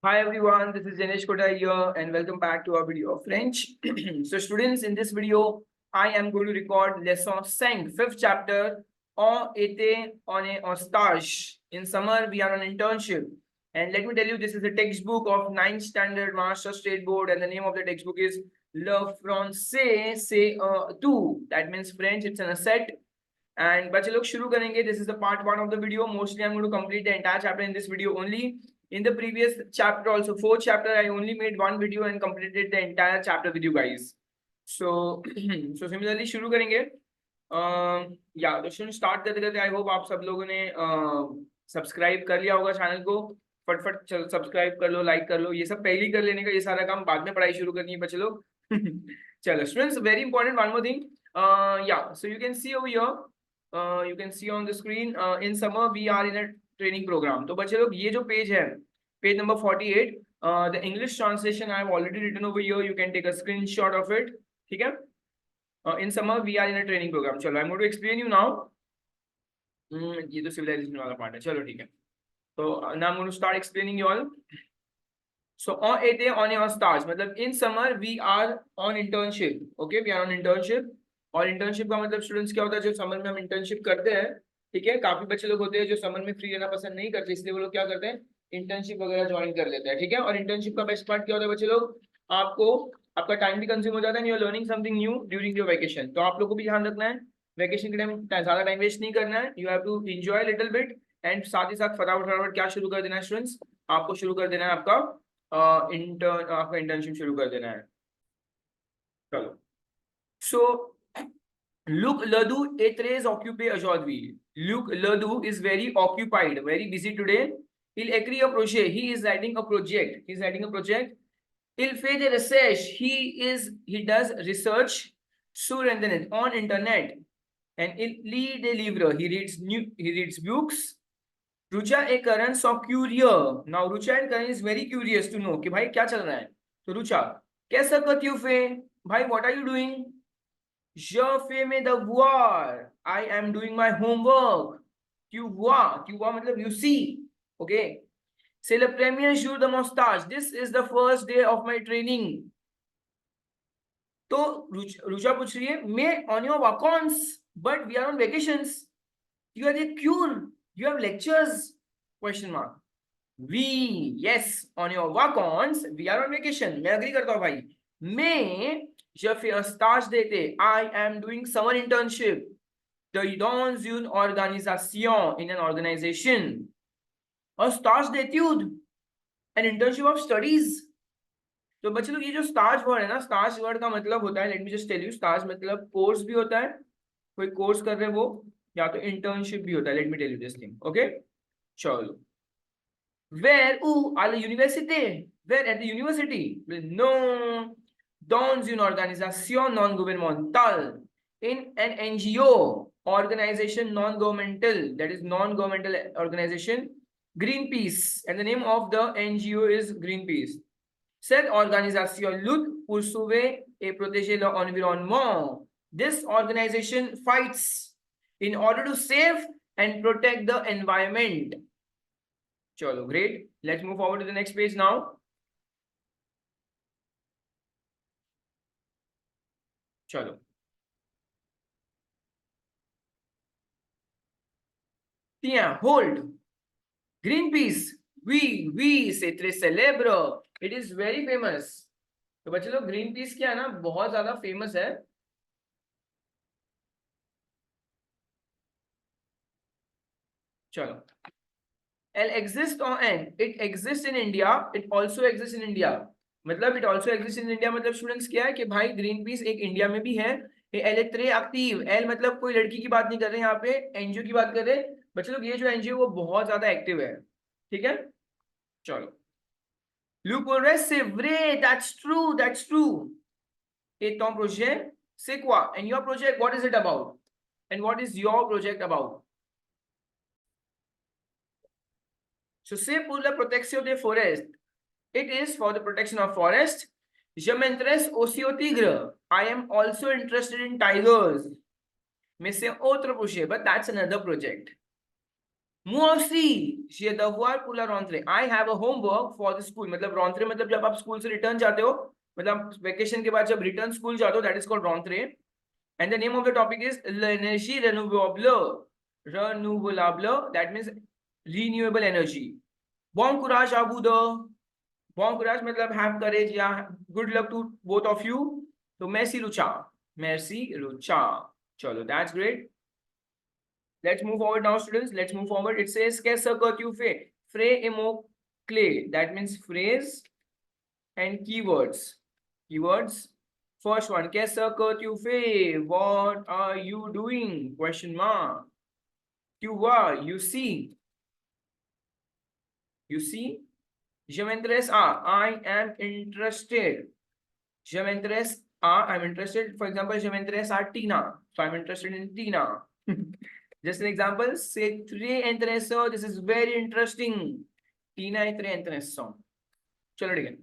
Hi everyone, this is Janesh Kota here and welcome back to our video of French. So students, in this video, I am going to record lesson 5, 5th chapter, on été, on est en stage. In summer, we are on internship. And let me tell you, this is a textbook of 9th standard Maharashtra State Board and the name of the textbook is Le Français, c'est tout. That means French, it's an asset. And बच्चे लोग शुरू करेंगे. This is the part 1 of the video. Mostly I'm going to complete the entire chapter in this video only. In the previous chapter also, 4th chapter, I only made one video and completed the entire chapter with you guys. So so similarly शुरू करेंगे. Yeah, तो शुरू start करते करते I hope आप सब लोगों ने सब्सक्राइब कर लिया होगा चैनल को. फटफट चलो सब्सक्राइब कर लो, लाइक कर लो. ये सब पहले ही कर लेने का, ये सारा काम बाद में पढ़ाई शुरू करनी है बच्चे लोग. चलो students, very important one more thing. Yeah, so you can see over here. You can see on the screen, in summer we are in a training program. तो बच्चे लोग ये जो पेज है, page number 48, the English translation I have already written over here. You can take a screenshot of it. ठीक है? In summer we are in a training program. चलो, I'm going to explain you now. ये तो civilization वाला part है. चलो ठीक है. So now I'm going to start explaining you all. So on été on est en stage, मतलब in summer we are on internship. Okay, we are on internship. और internship का मतलब स्टूडेंट्स क्या होता है, जो समर में हम इंटर्नशिप करते हैं. ठीक है, काफी बच्चे लोग होते हैं जो समर में फ्री रहना पसंद नहीं करते, इसलिए वो लोग क्या करते हैं, इंटर्नशिप वगैरह ज्वाइन कर लेते हैं. ठीक है, और इंटर्नशिप का बेस्ट पार्ट क्या होता है बच्चे लोग, आपको आपका टाइम भी कंज्यूम हो जाता है, you are learning something new during your vacation. तो आप लोग को भी ध्यान रखना है, वैकेशन के टाइम ज्यादा टाइम वेस्ट नहीं करना है. You have to enjoy little bit and साथ ही साथ फटाफट फटाफट क्या शुरू कर देना है स्टूडेंट्स, आपको शुरू कर देना है आपका इंटर्नशिप शुरू कर देना है. चलो, सो Luc Ledoux est très occupé aujourd'hui. Luc Ledoux is very occupied, very busy today. Il écrit un projet. He is writing a project. He is writing a project. Il fait des recherches. He does research sur internet, on internet. And il lit des livres. He reads books. Rucha et Karan sont curieux. Now Rucha and Karan is very curious to know कि भाई क्या चल रहा है. तो Rucha, कैसा que tu fais? भाई, what are you doing? Je fais mes devoirs. I am doing my homework. Tu vois मतलब you see. Okay. C'est le premier jour de mon stage. This is the first day of my training. तो रुचा पूछ रही है, मैं on your vacances, but we are on vacations. You are the cure. You have lectures? Question mark. We, yes, on your vacances, we are on vacation. मैं agree करता हूँ भाई. मैं je fais un stage d'été. I am doing summer internship. Dans une organisation, in an organization. Un stage d'études, an internship of studies. तो बच्चे लोग, ये जो स्टाज वर्ड है ना, स्टाज वर्ड का मतलब होता है, let me just tell you, स्टाज मतलब कोर्स भी होता है, कोई कोर्स कर रहे हैं वो, या तो इंटर्नशिप भी होता है. Let me tell you this thing. Okay, चलो. Where? À la université. Where? At the university? No. Dans une organisation non gouvernementale. In an NGO, organization non-governmental, that is non-governmental organization, Greenpeace, and the name of the NGO is Greenpeace. Cette organisation lutte pour sauver et protéger l'environnement. This organization fights in order to save and protect the environment. Chalo, great. Let's move forward to the next page now. Chalo. Tiens, hold. Greenpeace. Oui, c'est très célèbre. It is very famous. तो बच्चे लोग, Greenpeace क्या है ना, बहुत ज्यादा famous है. चलो. It exists in India. It also exists in India. मतलब it also exists in India मतलब स्टूडेंट्स क्या है कि भाई ग्रीन पीस एक इंडिया में भी है. L tray active. एल मतलब कोई लड़की की बात नहीं कर रहे यहाँ पे, एनजीओ की बात कर रहे बच्चे लोग. ये जो एनजीओ वो बहुत ज्यादा एक्टिव है. ठीक है, चलो. Luc Borges, c'est vrai, that's true. Et ton projet, c'est quoi? And your project, what is it about? And what is your project about? So c'est pour la protection des forêts. It is for the protection of forest. Je m'intéresse aussi au tigre. I am also interested in tigers. Mais c'est autre projet, but that's another project. Moi aussi, j'ai devoir pour la rentrée. I have a homework for the school. मतलब rentrée मतलब जब आप school से return जाते हो, मतलब vacation के बाद जब रिटर्न स्कूल जाते हो, that is called rentrée. And the name of the topic is l'énergie renouvelable. Renouvelable, that means renewable energy. Bon courage à vous deux. Bon courage मतलब have courage या good luck to both of you. So merci Lucha. Merci Lucha. Chalo, that's great. Let's move forward now, students. Let's move forward. It says, "Qu'est-ce que tu fais?" Frais et mot clé. That means phrase and keywords. Keywords. First one. Qu'est-ce que tu fais? What are you doing? Question mark. Tu vois. You see. You see. Je m'intéresse à. I am interested. Je m'intéresse à. I'm interested. For example, je m'intéresse à Tina. So I'm interested in Tina. Just an example, say très intéressant. This is very interesting. Tina है très intéressant. चलो ठीक है.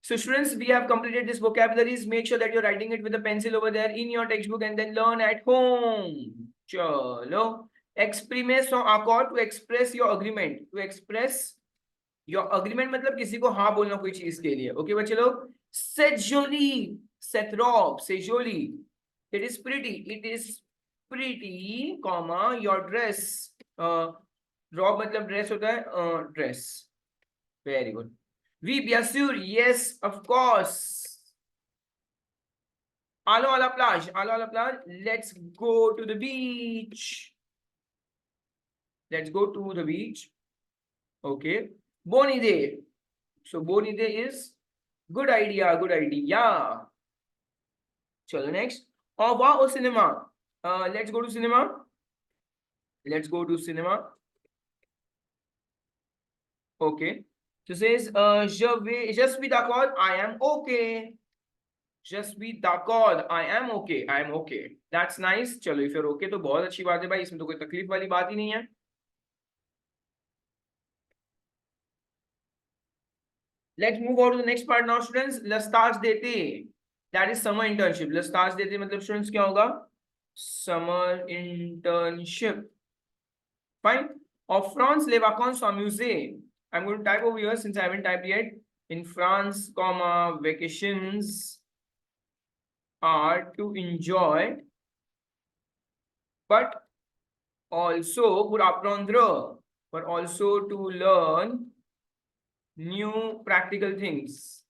So students, we have completed this vocabularies. Make sure that you're writing it with a pencil over there in your textbook and then learn at home. चलो. Exprimer son accord to express your agreement. To express your agreement मतलब किसी को हाँ बोलना कोई चीज के लिए. Okay बच्चे लोग. C'est joli. Cette robe. C'est joli. It is pretty. It is pretty, comma, your dress. Robe मतलब dress होता है dress. Very good. Oui, bien sûr. Yes, of course. Allons à la plage. Allons à la plage. Let's go to the beach. Let's go to the beach. Okay. Bonne idée. So bonne idée is good idea. Good idea. Chalo next. Au revoir au cinéma. Let's go to cinema. Let's go to cinema. Okay. So says, je suis d'accord, I am okay. Je suis d'accord, I am okay. I am okay. That's nice. चलो, if you're okay तो बहुत अच्छी बात है भाई, इसमें तो कोई तकलीफ वाली बात ही नहीं है. Let's move on to the next part now, students. Le stage d'été. That is summer internship. Le stage d'été मतलब students क्या होगा? Summer internship. Fine. En France, les vacances sont amusées. I'm going to type over here since I haven't typed yet. In France, comma, vacations are to enjoy, but also pour apprendre, but also to learn new practical things.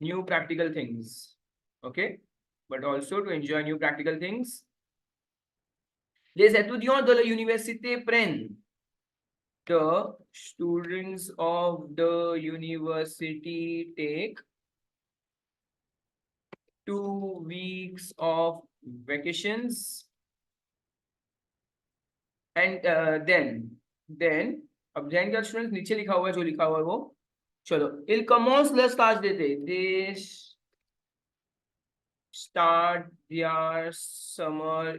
New practical things. Okay? But also to enjoy new practical things. Les étudiants de l'université prennent. The students of the university take 2 weeks of vacations and then अब then क्या students नीचे लिखा हुआ है जो लिखा हुआ है वो चलो il commence le stage d'été they start their summer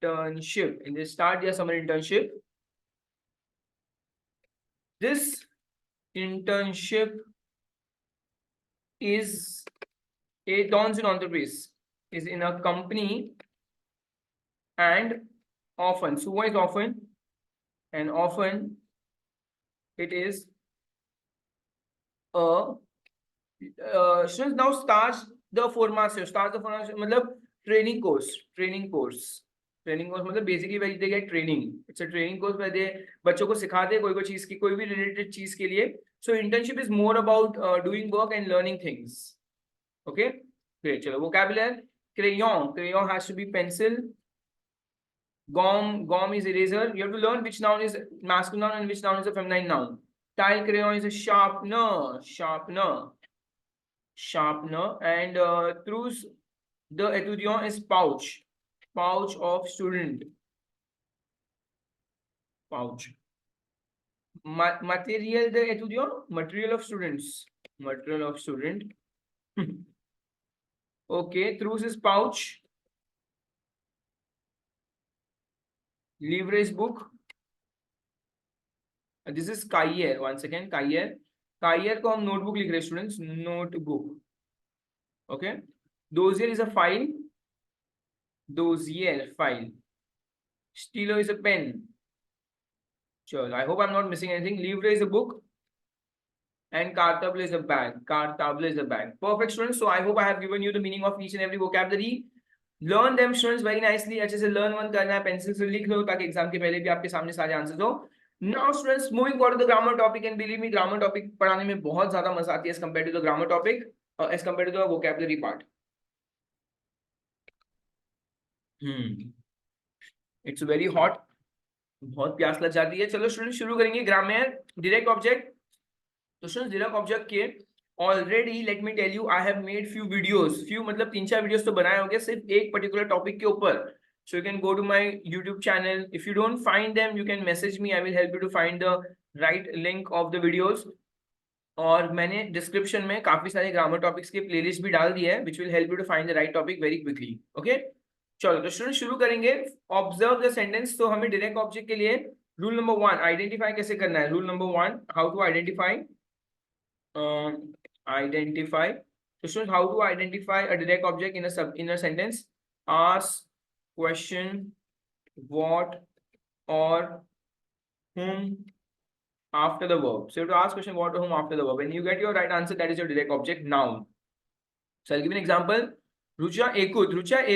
internship and they start their summer internship. This internship is a dans une entreprise is in a company and often souvent is often and often it is a students now starts the formation मतलब training course मतलब basically where they get training. It's a training course where they बच्चों को सिखाते हैं कोई चीज की कोई भी related चीज के लिए. So internship is more about doing work and learning things. Okay, great. चलो vocabulary. Crayon has to be pencil. Gom is eraser. You have to learn which noun is masculine noun and which noun is a feminine noun. Tile crayon is a sharpener. And trousse de étudiant is pouch of student. Matériel de étudiant, material of students. Okay, trousse is pouch. Livre is book. This is cahier. Once again, cahier को हम notebook लिख रहे हैं students. Notebook. Okay. Dossier is a file. Stilo is a pen. Sure, I hope I'm not missing anything. Livre is a book. And cartable is a bag. Cartable is a bag. Perfect, students. So I hope I have given you the meaning of each and every vocabulary. Learn them, students, very nicely. अच्छे से learn one करना है, pencil से लिख लो ताकि exam के पहले भी आपके सामने सारे आंसर्स हो. Now, students, moving forward to the grammar topic, and believe me, grammar topic पढ़ाने में बहुत ज्यादा मजा आती है as compared to the grammar topic, as compared to the vocabulary part. It's very hot. बहुत प्यास लग जाती है. चलो स्टूडेंट शुरू करेंगे. Grammar, direct object. तो स्टूडेंट्स डायरेक्ट ऑब्जेक्ट के already let me tell you I have made few videos. Few मतलब 3-4 वीडियोस तो बनाए होंगे सिर्फ एक पर्टिकुलर टॉपिक के ऊपर. So you can go to my YouTube channel. If you don't find them you can message me. I will help you to find the right link of the videos. और मैंने description में काफी सारे grammar topics के playlist भी डाल दिए है which will help you to find the right topic very quickly. Okay, चलो तो स्टूडेंट शुरू करेंगे. Observe the sentence. तो हमें डायरेक्ट ऑब्जेक्ट के लिए रूल नंबर 1 आइडेंटिफाई कैसे करना है. Rule number 1, how to identify. Identify. So students, how to identify a direct object in a sentence? Ask, question, what, or whom after the verb. So you have to ask question, what, or whom after the verb. When you get your right answer, that is your direct object, noun. So I'll give you an example. Rucha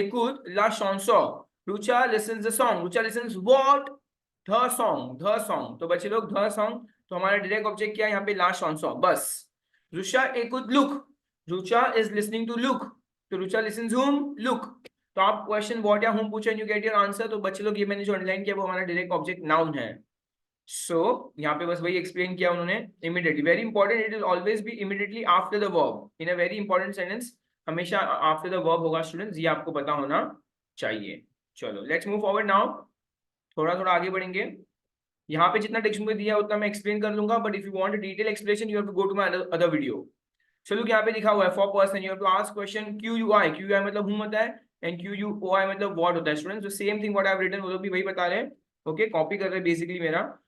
écoute la chanson. Rucha listens the song. Rucha listens what? The song. तो बच्चे लोग the song. तो हमारा direct object क्या है यहाँ पे? ला chanson. बस. Rucha écoute look. Rucha is listening to look. तो Rucha listens whom? Look. तो आप क्वेश्चन what या whom पूछे and you get your answer. तो बच्चे लोग ये मैंने जो अंडरलाइन किया वो हमारा डायरेक्ट ऑब्जेक्ट नाउन है. सो यहाँ पे बस वही एक्सप्लेन किया उन्होंने. Immediately, very important, it will always be immediately after the verb. In a very important sentence हमेशा आफ्टर द वर्ब होगा स्टूडेंट्स. ये आपको पता होना चाहिए. चलो लेट्स मूव फॉरवर्ड नाउ. थोड़ा थोड़ा आगे बढ़ेंगे. यहाँ पे जितना टेक्स्ट में दिया है उतना मैं एक्सप्लेन कर लूंगा. But if you want detail explanation you have to go to my other video. चलो यहाँ पे लिखा हुआ है for person you have to ask question QUI. QUI मतलब whom होता है एंड QUOI मतलब what होता है. स्टूडेंट्स, जो same thing what I have written वो लोग भी वही बता रहे हैं. ओके, कॉपी कर रहे हैं बेसिकली मेरा.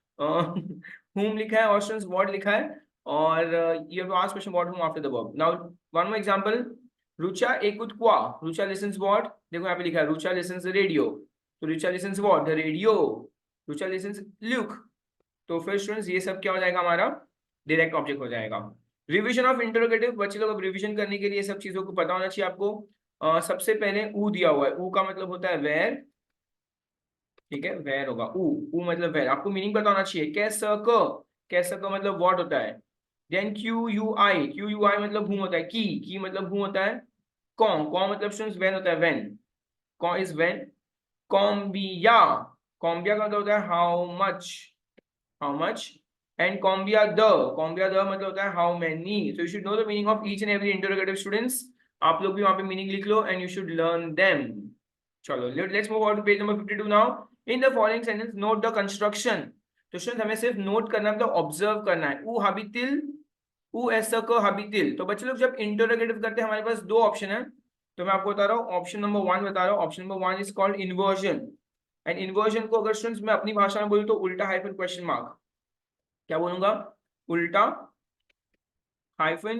whom लिखा है और स्टूडेंट्स what लिखा है. और you have to ask question what whom after the verb. Now one more example. Rucha écoute quoi? Rucha listens what? देखो यहाँ पे लिखा है Rucha listens the radio. तो Rucha listens what? The radio. Rucha listens look. तो फिर students ये सब क्या हो जाएगा? हमारा डायरेक्ट ऑब्जेक्ट हो जाएगा. Revision of interrogative. बच्चे लोग अब रिवीजन करने के लिए सब चीजों को पता होना चाहिए आपको. सबसे पहले ऊ दिया हुआ है. ऊ का मतलब होता है वेयर. ठीक है, वेयर होगा. ऊ मतलब वेयर. आपको मीनिंग पता होना चाहिए. कैसा का मतलब व्हाट होता है. देन QUI मतलब whom होता है. की मतलब whom होता है. कौन मतलब स्टूडेंट्स व्हेन होता है. व्हेन. कौन इज व्हेन. कॉम्बिया का मतलब होता है how much. And combia the मतलब होता है how many. So you should know the meaning of each and every interrogative students. आप लोग भी वहाँ पे मीनिंग लिख लो and you should learn them. चलो let's move on to page number 52 now. In the following sentence note the construction. तो students हमें सिर्फ नोट करना है, मतलब ऑब्जर्व करना है. ऊ हाबितिल, ऊ ऐसा को हाबितिल. तो बच्चे लोग जब इंटरोगेटिव करते हैं हमारे पास दो ऑप्शन है. तो मैं आपको बता रहा हूँ ऑप्शन नंबर 1 बता रहा हूँ. Option number 1 is called inversion. And inversion को अगर स्टूडेंट्स मैं अपनी भाषा में बोलूँ तो उल्टा हाइफन क्वेश्चन मार्क. क्या बोलूंगा? उल्टा hyphen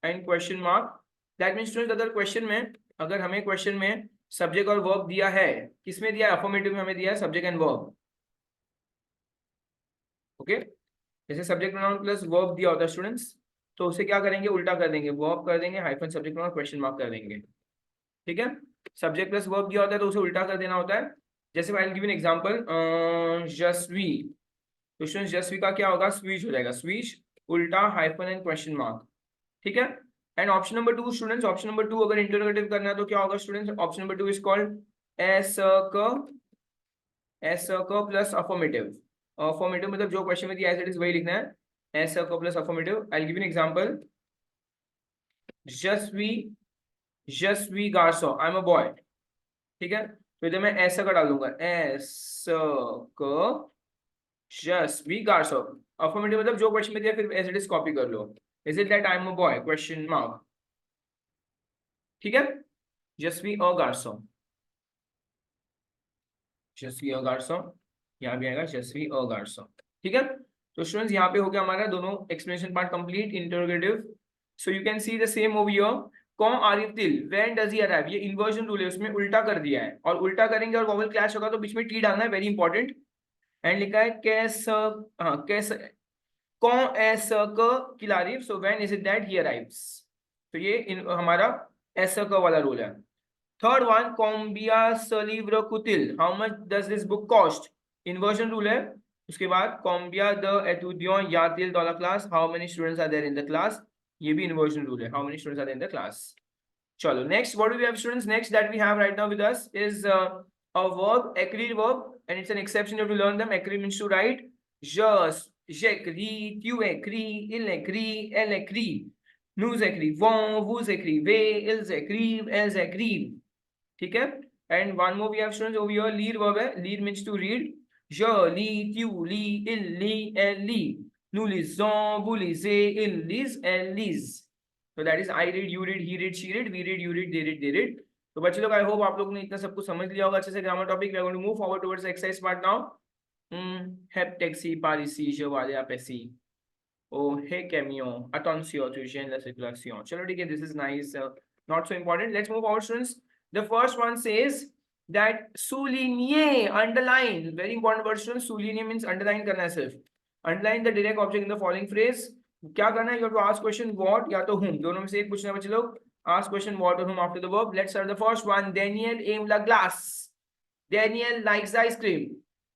and question mark. That means students अगर हमें क्वेश्चन में सब्जेक्ट और वर्ब दिया है. किसमें दिया है? अफर्मेटिव में हमें दिया है सब्जेक्ट एंड वर्ब. ओके, जैसे सब्जेक्ट प्रोनाउन प्लस वर्ब दिया होता है स्टूडेंट्स, तो उसे क्या करेंगे? उल्टा कर देंगे. वर्ब कर देंगे hyphen subject pronoun question mark कर देंगे. ठीक है, सब्जेक्ट प्लस वर्ब दिया होता है तो उसे उल्टा कर देना होता है. जैसे I will give an example. Yashasvi. तो स्टूडेंट्स यशस्वी का क्या होगा? स्विच हो जाएगा. स्विच उल्टा हाइफन एंड क्वेश्चन मार्क. ठीक है. And option number 2 students, option number 2 अगर इंटरोगेटिव करना है तो क्या होगा students? Option number 2 is called S क प्लस अफर्मेटिव. अफर्मेटिव मतलब जो क्वेश्चन में दिया है वही लिखना है. एस क plus affirmative. I will give an example. Yashasvi गार्सो, आई एम अ बॉय. ठीक है, तो इधर मैं ऐसा का डाल दूंगा. एस क यशस्वी गार्सो. अफर्मेटिव मतलब जो क्वेश्चन में दिया फिर एज इट इज कॉपी कर लो. Is it that I am a boy? Question mark. ठीक है, यशस्वी अ गार्सो. यशस्वी अ गार्सो यहाँ भी आएगा यशस्वी अ गार्सो. ठीक है, तो स्टूडेंट्स यहाँ पे हो गया हमारा दोनों explanation part complete. Interrogative. So you can see the same over here. कौन आरिफ तिल व्हेन डज ही अराइव, ये इन्वर्जन रूल है, उसमें उल्टा कर दिया है, और उल्टा करेंगे और वोवेल क्लैश होगा तो बीच में टी डालना है, वेरी इंपॉर्टेंट। एंड लिखा है कैस, हाँ कैस, कौन एस क किल आरिफ, so when is it that he arrives. तो ये हमारा एस क वाला रूल है। थर्ड वन, कॉम्बिया सलीव्र कुतिल, how much does this book cost, inversion rule है। उसके बाद कॉम्बिया द एतुदियों यातिल डॉलर क्लास, how many students are there in the class, ये भी इन्वर्जन रूल है, how many students are there in the class. चलो next, what do we have students, next that we have right now with us is a verb, agree verb, and it's an exception, you have to learn them. Agree means to write. J'écris, tu écris, il écrit, elle écrit, nous écrivons, vous écrivez, ils écrivent, elles écrivent. ठीक है? And one more we have students over here, lead verb है, lead means to read. Je lis, tu lis, il lit, elle lit, nous lisons, vous lisez, ils lisent, elles lisent. So that is I read, you read, he read, she read, we read, you read, they read, they read. तो बच्चे लोग, आई hope आप लोगों ने इतना सब कुछ समझ लिया होगा अच्छे से grammar topic. We are going to move forward towards exercise part now. हेप टैक्सी पारिसी je vais à Pessi, oh hey camion attention tu gênes la circulation। चलो ठीक है, this is nice, not so important, let's move forward students। The first one says that souligner, underline, very important word students, souligner means underline करना है सिर्फ, underline the direct object in the following phrase। क्या करना है, you have to ask question what या तो whom, दोनों में से एक पूछना है बच्चे लोग। Ask question what or whom after the verb। Let's start the first one। Daniel aim la glass, Daniel likes ice cream,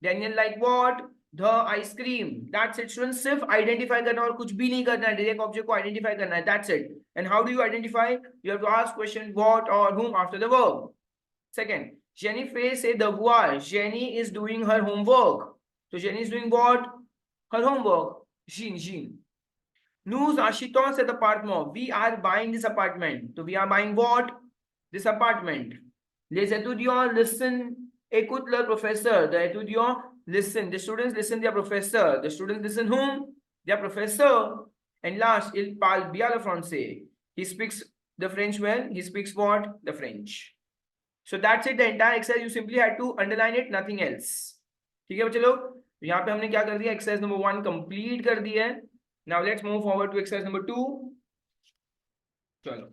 Daniel like what, the ice cream, that's it students। सिर्फ identify करना और कुछ भी नहीं करना है, direct object को identify करना है, that's it। And how do you identify, you have to ask question what or whom after the verb। Second, Jenny face a devoir, Jenny is doing her homework, so Jenny is doing what, her homework, Jean। Nous achetons cet appartement, we are buying this apartment, so we are buying what, this apartment। Les étudiants listen, écoute leur professeur, the étudiants listen, the students listen their professor, the students listen whom, their professor। And last, il parle bien le français, he speaks the French well, he speaks what, the French। So that's it, the entire exercise, you simply had to underline it, nothing else। ठीक है बच्चे लोग, यहाँ पे हमने क्या कर दिया, एक्सरसाइज नंबर 1 कंप्लीट कर दिया है। Now let's move forward to exercise number 2। चलो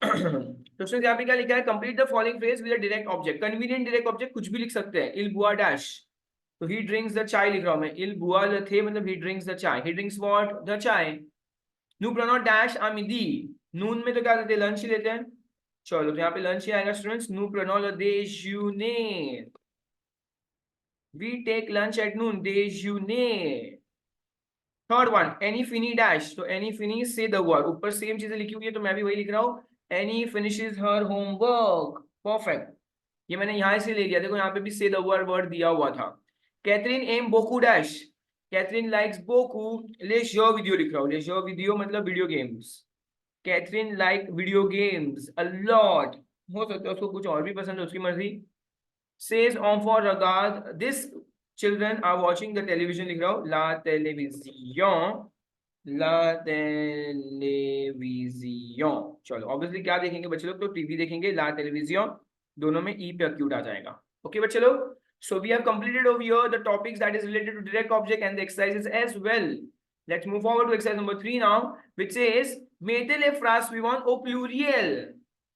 तो उसने यहाँ पे क्या लिखा है, complete the following phrase with a direct object. Convenient direct object कुछ भी लिख सकते हैं। इल बुआ डैश, तो ही ड्रिंक्स द चाय लिख रहा हूं मैं, इल बुआ ल थे मतलब ही ड्रिंक्स द चाय, ही ड्रिंक्स व्हाट, द चाय। नू प्रोनाउन डैश आमिदी, नून में तो क्या लेते हैं, लंच ही लेते हैं। चलो तो यहाँ पे लंच ही आएगा स्टूडेंट्स। नू pronoun déjeuner, we take lunch at noon, déjeuner। Third one, एनी फिनी डैश, तो एनी फिनी से द वर्ड, ऊपर सेम चीजें लिखी हुई है तो मैं भी वही लिख रहा हूँ, any finishes her homework, perfect. ये मैंने यहाँ से ले लिया, देखो यहाँ पे भी से द वर्ड दिया हुआ था। कैथरीन एम बोकू डैश, कैथरीन लाइक्स बोकू लेजर वीडियो लिख रहा हूँ, लेजर वीडियो मतलब video games. Catherine like video games a lot, हो सकता है उसको कुछ और भी पसंद है, उसकी मर्जी। सेज ऑन फॉर regard this children are watching the television लिख रहा हूँ, ला टेलीविजन, ला टेलीविजन। चलो ऑब्वियसली क्या देखेंगे बच्चे लोग, तो टीवी देखेंगे, ला टेलीविजन दोनों में ई पे अक्यूट आ जाएगा। ओके बच्चे लोग, so we have completed over here the topics that is related to direct object and the exercises as well। Let's move forward to exercise number 3 now, which says mettez les phrases suivantes au pluriel,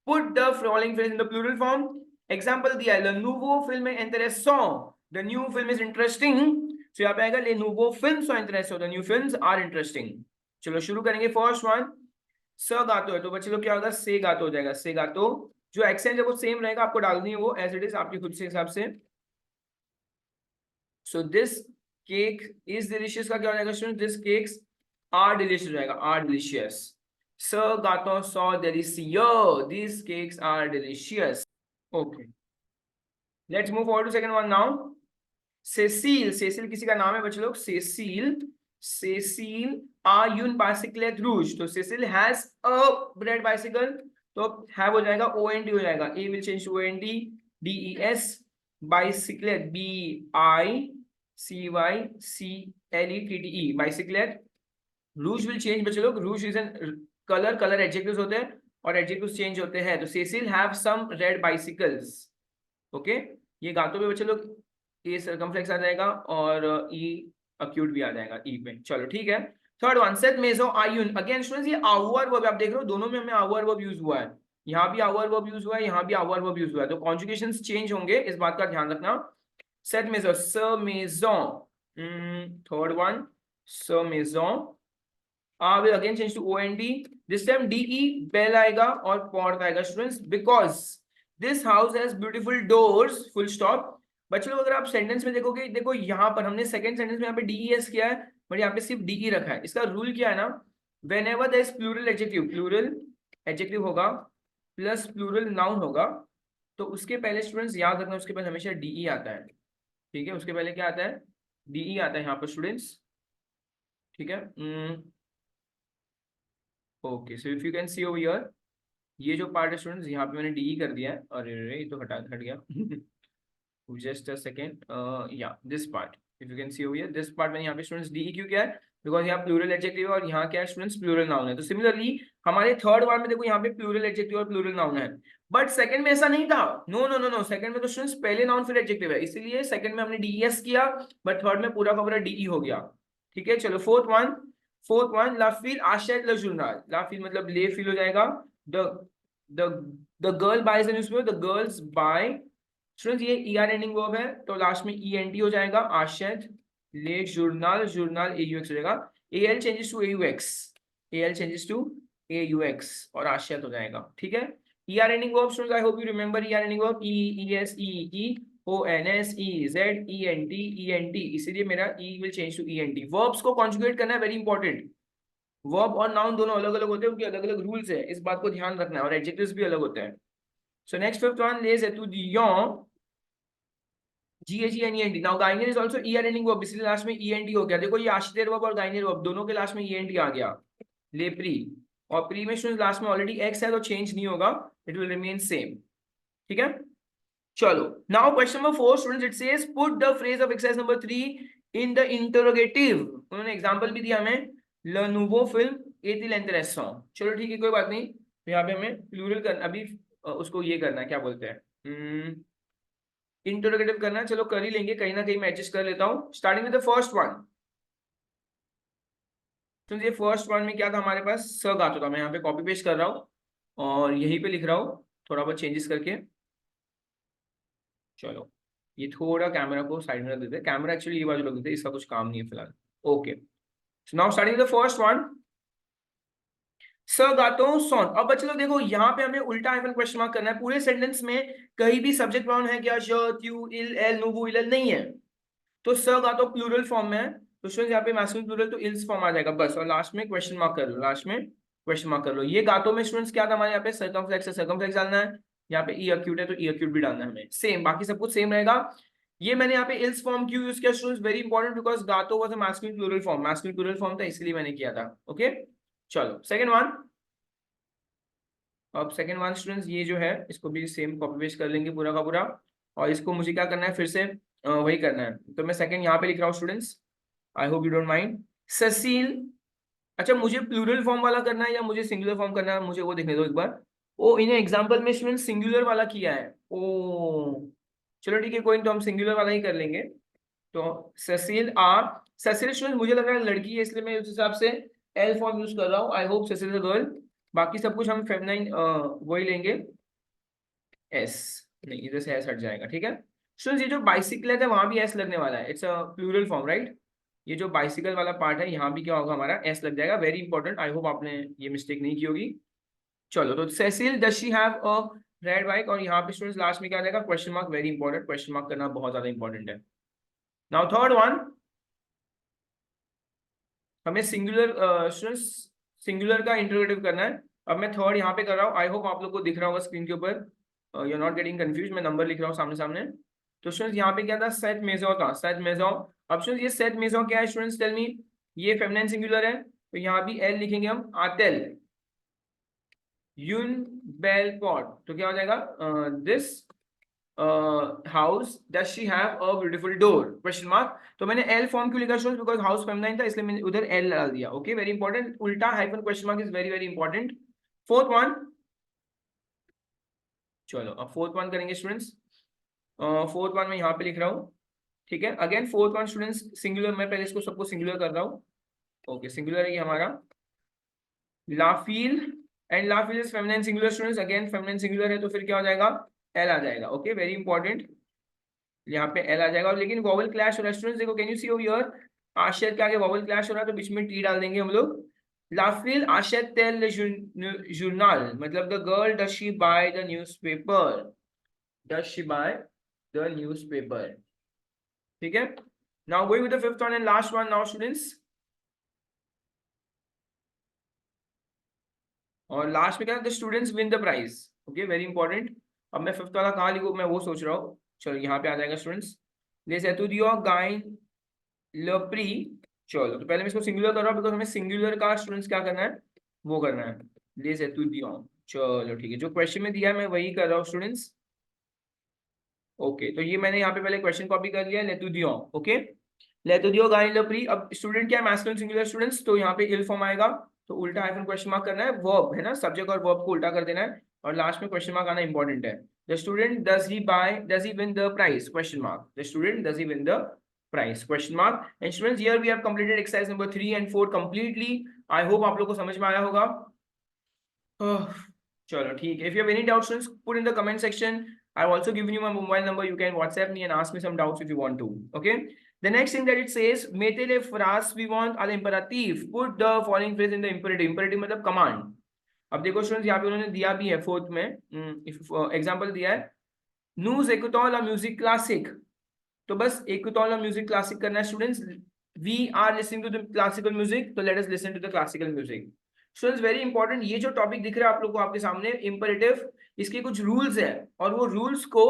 put the following phrase in the plural form। example दिया है, le nouveau film est intéressant, the new film is interesting। so यहाँ पे आएगा les nouveaux films sont intéressants, the new films are interesting। चलो शुरू करेंगे। First one, स गातो है तो बच्चे लोग क्या होगा, से गातो हो जाएगा, से गातो। जो एक्सेंट है वो सेम रहेगा, आपको डालनी है वो एज इट इज आपकी खुद से हिसाब से। So this cake is delicious का क्या हो जाएगा student, this cakes are delicious हो जाएगा, आर डिलीशियस। स गातो सो डिलीशियस, this cakes are delicious. Okay, let's move forward to second one now. Cecile, Cecile किसी का नाम है बच्चे लोग, सेसिल, सेसिल आर यून बाइसिकलेट रूज, तो Cecile has a red bicycle, तो हैव हो जाएगा ONT हो जाएगा, a will change to ONT, DES, बाइसिकलेट BICYCLETTE, बाइसिकलेट। रूज विल चेंज बच्चे लोग, रूज is an colour, colour adjectives होते हैं और एडजेक्टिव्स चेंज होते हैं, तो Cecile have some red bicycles. Okay, ये गातों पे बच्चे लोग ए सर्कमफ्लेक्स आ जाएगा और ई अक्यूट भी आ जाएगा ई पे। चलो ठीक है, थर्ड वन सेट मेजो आयुन, अगेन स्टूडेंट्स ये आवर वर्ब आप देख रहे हो, दोनों में हमें आवर वर्ब यूज हुआ है, यहाँ भी आवर वर्ब यूज हुआ है, यहाँ भी आवर वर्ब यूज हुआ है, तो कॉन्जुगेशंस चेंज होंगे, इस बात का ध्यान रखना। सेट मेजो स मेजो, थर्ड वन स मेजो, will again change to OND, this time DE बेल आएगा और पॉर्ट आएगा students, because this house has beautiful doors, full stop. बच्चों लोग अगर आप सेंटेंस में देखोगे, देखो यहाँ पर हमने सेकंड सेंटेंस में यहाँ पे DES किया है, बट यहाँ पे सिर्फ DE रखा है। इसका रूल क्या है ना, whenever there is plural adjective, plural adjective होगा प्लस प्लूरल नाउन होगा, तो उसके पहले स्टूडेंट्स याद रखना, उसके पहले हमेशा DE आता है, ठीक है, उसके पहले क्या आता है, DE आता है यहाँ पर स्टूडेंट्स, ठीक है। Okay, so if you can see over here, ये जो पार्ट है स्टूडेंट्स, यहाँ पे मैंने DE कर दिया है, अरे रे ये तो हट गया जस्ट अ सेकेंड, या this part, if you can see over here, this part मैंने यहाँ पे स्टूडेंट्स DE क्यों किया है, बिकॉज यहाँ प्लूरल एडजेक्टिव है और यहाँ क्या है स्टूडेंट्स, प्लूरल नाउन है। तो सिमिलरली हमारे थर्ड वन में देखो यहाँ पे प्लूरल एडजेक्टिव और प्लूरल नाउन है, बट सेकंड में ऐसा नहीं था, no no no no, second में तो स्टूडेंट्स पहले नाउन फिर एडजेक्टिव है, इसीलिए सेकंड में हमने DES किया, बट थर्ड में पूरा का पूरा DE हो गया, ठीक है। चलो फोर्थ वन ला फील आशय लजुनाल, ला फील मतलब ले फील हो जाएगा, the the the girl buys an newspaper, the girls buy, students ये ER एंडिंग वर्ब है, तो लास्ट में ENT हो जाएगा, आशय ले जर्नल, जर्नल AUX हो जाएगा, AL changes to AUX, AL changes to AUX और आशय हो जाएगा, ठीक है। ER ending verb students, I hope you remember ER ending verb, ES EE ONS EZ ENT ENT, इसीलिए मेरा E will change to ENT। Verbs को conjugate करना है, वेरी इंपॉर्टेंट, वर्ब और नाउन दोनों अलग अलग होते हैं, उनके अलग अलग रूल्स है, इस बात को ध्यान रखना है, और एडजेक्टिव्स भी अलग होते हैं। सो नेक्स्ट फिफ्थ वन, लेज एतुदियों, GHENENT, नाउ गाइनर is also ER ending verb, इसलिए लास्ट में ENT हो गया, देखो ये आश्रित वर्ब और गाइनर वर्ब दोनों के लास्ट में ENT आ गया, लेप्री, और प्री में स्टूडेंट लास्ट में ऑलरेडी X है, तो चेंज नहीं होगा, इट विल रिमेन सेम, ठीक है। चलो now question number 4 students, it says put the phrase of exercise number 3 in the interrogative, उन्होंने एग्जांपल भी दिया हमें, ल नूवो फिल्म एतिल इंटरेस्टिंग, चलो ठीक है कोई बात नहीं, तो यहाँ पे हमें प्लूरल करना, अभी उसको ये करना है, क्या बोलते हैं, इंटरोगेटिव करना है, चलो कर ही लेंगे, कहीं ना कहीं मैं एडजस्ट कर लेता हूँ, starting with the first one. तो ये फर्स्ट वन में क्या था हमारे पास, स धातु था, मैं यहाँ पे कॉपी पेस्ट कर रहा हूँ और यहीं पे लिख रहा हूँ, थोड़ा बहुत चेंजेस करके। चलो ये थोड़ा कैमरा को साइड में रख देते हैं, कैमरा एक्चुअली ये बाजू रख देते हैं, इसका कुछ काम नहीं है फिलहाल। Okay, so now starting the first one, स धातु सोन। अब बच्चे लोग देखो यहाँ पे हमें उल्टा हाइफन क्वेश्चन मार्क करना है, पूरे सेंटेंस में कहीं भी सब्जेक्ट प्रोनाउन है क्या, श त्यू इल एल नुवु इल नहीं है, तो स धातु प्लूरल फॉर्म में है, तो स्टूडेंट्स यहाँ पे मैस्कुलिन प्लूरल तो इल्स फॉर्म आ जाएगा बस, और लास्ट में क्वेश्चन मार्क कर लो, लास्ट में क्वेश्चन मार्क कर लो। ये गातों में स्टूडेंट्स क्या था हमारे यहाँ पे, सर्कमफ्लेक्स है, सर्कमफ्लेक्स डालना है, यहाँ पे ई अक्यूट है तो ई अक्यूट भी डालना है हमें, सेम बाकी सब कुछ सेम रहेगा। ये मैंने यहाँ पे इल्स फॉर्म क्यों यूज किया स्टूडेंट्स, वेरी इंपॉर्टेंट, बिकॉज गातो was a masculine plural form, masculine plural form था इसलिए मैंने किया था। ओके चलो सेकंड वन, अब सेकंड वन स्टूडेंट्स ये जो है इसको भी सेम कॉपी पेस्ट कर लेंगे पूरा का पूरा, और इसको मुझे क्या करना है फिर से वही करना है, तो मैं सेकंड यहाँ पे लिख रहा हूँ students, I hope you don't mind, Cecile. अच्छा मुझे प्लूरल फॉर्म वाला करना है या मुझे सिंगुलर फॉर्म करना है, मुझे वो देखने दो एक बार। ओ इन्हें एग्जांपल में स्टूडेंट सिंगुलर वाला किया है, ओ चलो ठीक है कोई नहीं, तो हम सिंगुलर वाला ही कर लेंगे। तो ससील आर, ससील स्टूडेंट मुझे लग रहा है लड़की है, इसलिए मैं उस हिसाब से एल फॉर्म यूज कर रहा हूँ, I hope Cecile is a girl, बाकी सब कुछ हम फेमिनाइन वही लेंगे, एस, नहीं इधर से एस हट जाएगा, ठीक है। स्टूडेंट्स ये जो बाइसिकलेट है वहां भी एस लगने वाला है, it's a plural form right, ये जो बाइसिकल वाला पार्ट है यहाँ भी क्या होगा हमारा एस लग जाएगा, वेरी इंपॉर्टेंट, आई होप आपने ये मिस्टेक नहीं की होगी। चलो तो Cecile does she have a red bike, और यहाँ पे स्टूडेंट्स लास्ट में क्या आ जाएगा, question mark, very important, question mark करना बहुत ज्यादा इंपॉर्टेंट है। नाउ थर्ड वन, हमें सिंगुलर स्टूडेंट्स सिंगुलर का इंटरोगेटिव करना है, अब मैं थर्ड यहाँ पे कर रहा हूँ, आई होप आप लोग को दिख रहा होगा स्क्रीन के ऊपर, you are not getting confuse, मैं नंबर लिख रहा हूँ सामने सामने। तो स्टूडेंट्स यहाँ पे क्या था, सेट मेजो था, सेट मेजो। अब स्टूडेंट्स ये सेट मेजो क्या है स्टूडेंट्स, टेल मी, ये फेमिनिन सिंगुलर है, तो यहाँ भी एल लिखेंगे हम, आतेल यून बेल पॉट, तो क्या हो जाएगा, this house does she have a beautiful door, question mark. तो मैंने एल फॉर्म क्यों लिखा स्टूडेंट्स, बिकॉज हाउस फेमिनिन था इसलिए मैंने उधर एल डाल दिया। ओके वेरी इंपॉर्टेंट, उल्टा hyphen question mark is very very important. Fourth one, चलो अब फोर्थ वन करेंगे स्टूडेंट्स, फोर्थ वन मैं यहाँ पे लिख रहा हूँ, ठीक है। Again fourth one students singular, मैं पहले इसको सबको सिंगुलर कर रहा हूँ, ओके सिंगुलर है ये हमारा लाफील एंड लाफील is feminine singular students again feminine singular है तो फिर क्या हो जाएगा एल आ जाएगा ओके वेरी इंपॉर्टेंट यहाँ पे एल आ जाएगा और लेकिन वॉवल क्लैश हो रहा है स्टूडेंट्स देखो can you see over here आशय के आगे वॉवल क्लैश हो रहा है तो बीच में टी डाल देंगे हम लोग लाफील आशय टेल जर्नल मतलब the girl does she buy the newspaper does she buy the newspaper ठीक है now going with the fifth one and last one now students और लास्ट में क्या the students win the prize okay very important अब मैं fifth वाला कहाँ लिखूँ मैं वो सोच रहा हूँ चलो यहाँ पे आ जाएगा स्टूडेंट्स ले सेतुदियो गाइन लप्री चलो तो पहले मैं इसको सिंगुलर कर रहा हूँ बिकॉज हमें सिंगुलर का स्टूडेंट्स क्या करना है वो करना है ले सेतुदियो चलो ठीक है जो क्वेश्चन में दिया है मैं वही कर रहा हूँ स्टूडेंट्स ओके तो ये मैंने यहाँ पे पहले क्वेश्चन कॉपी कर लिया लेतुदियो ओके लेतुदियो गाइन लप्री अब स्टूडेंट क्या है मैस्कुलिन सिंगुलर स्टूडेंट्स तो यहाँ पे इल फॉर्म आएगा तो उल्टा हाइफन क्वेश्चन मार्क करना है वर्ब है ना सब्जेक्ट और वर्ब को उल्टा कर देना है और लास्ट में क्वेश्चन मार्क आना इंपॉर्टेंट है the student does he win the prize question mark the student does he win the prize question mark and students here we have completed exercise number 3 and 4 completely I hope आप लोगों को समझ में आया होगा चलो ठीक है if you have any doubts students put in the comment section I've also given you my mobile number. You can WhatsApp me and ask me some doubts if you want to. Okay. The next thing that it says, metele phrase we want are the imperative. Put the following phrase in the imperative. Imperative मतलब command. अब देखो students यहाँ पे उन्होंने दिया भी है fourth में एग्जांपल दिया है न्यूज एकुटॉल और म्यूजिक क्लासिक तो बस एकुटॉल और म्यूजिक क्लासिक करना है students we are listening to the classical music तो let us listen to the classical music students very important ये जो टॉपिक दिख रहा है आप लोगों को आपके सामने इंपरेटिव इसके कुछ रूल्स है और वो रूल्स को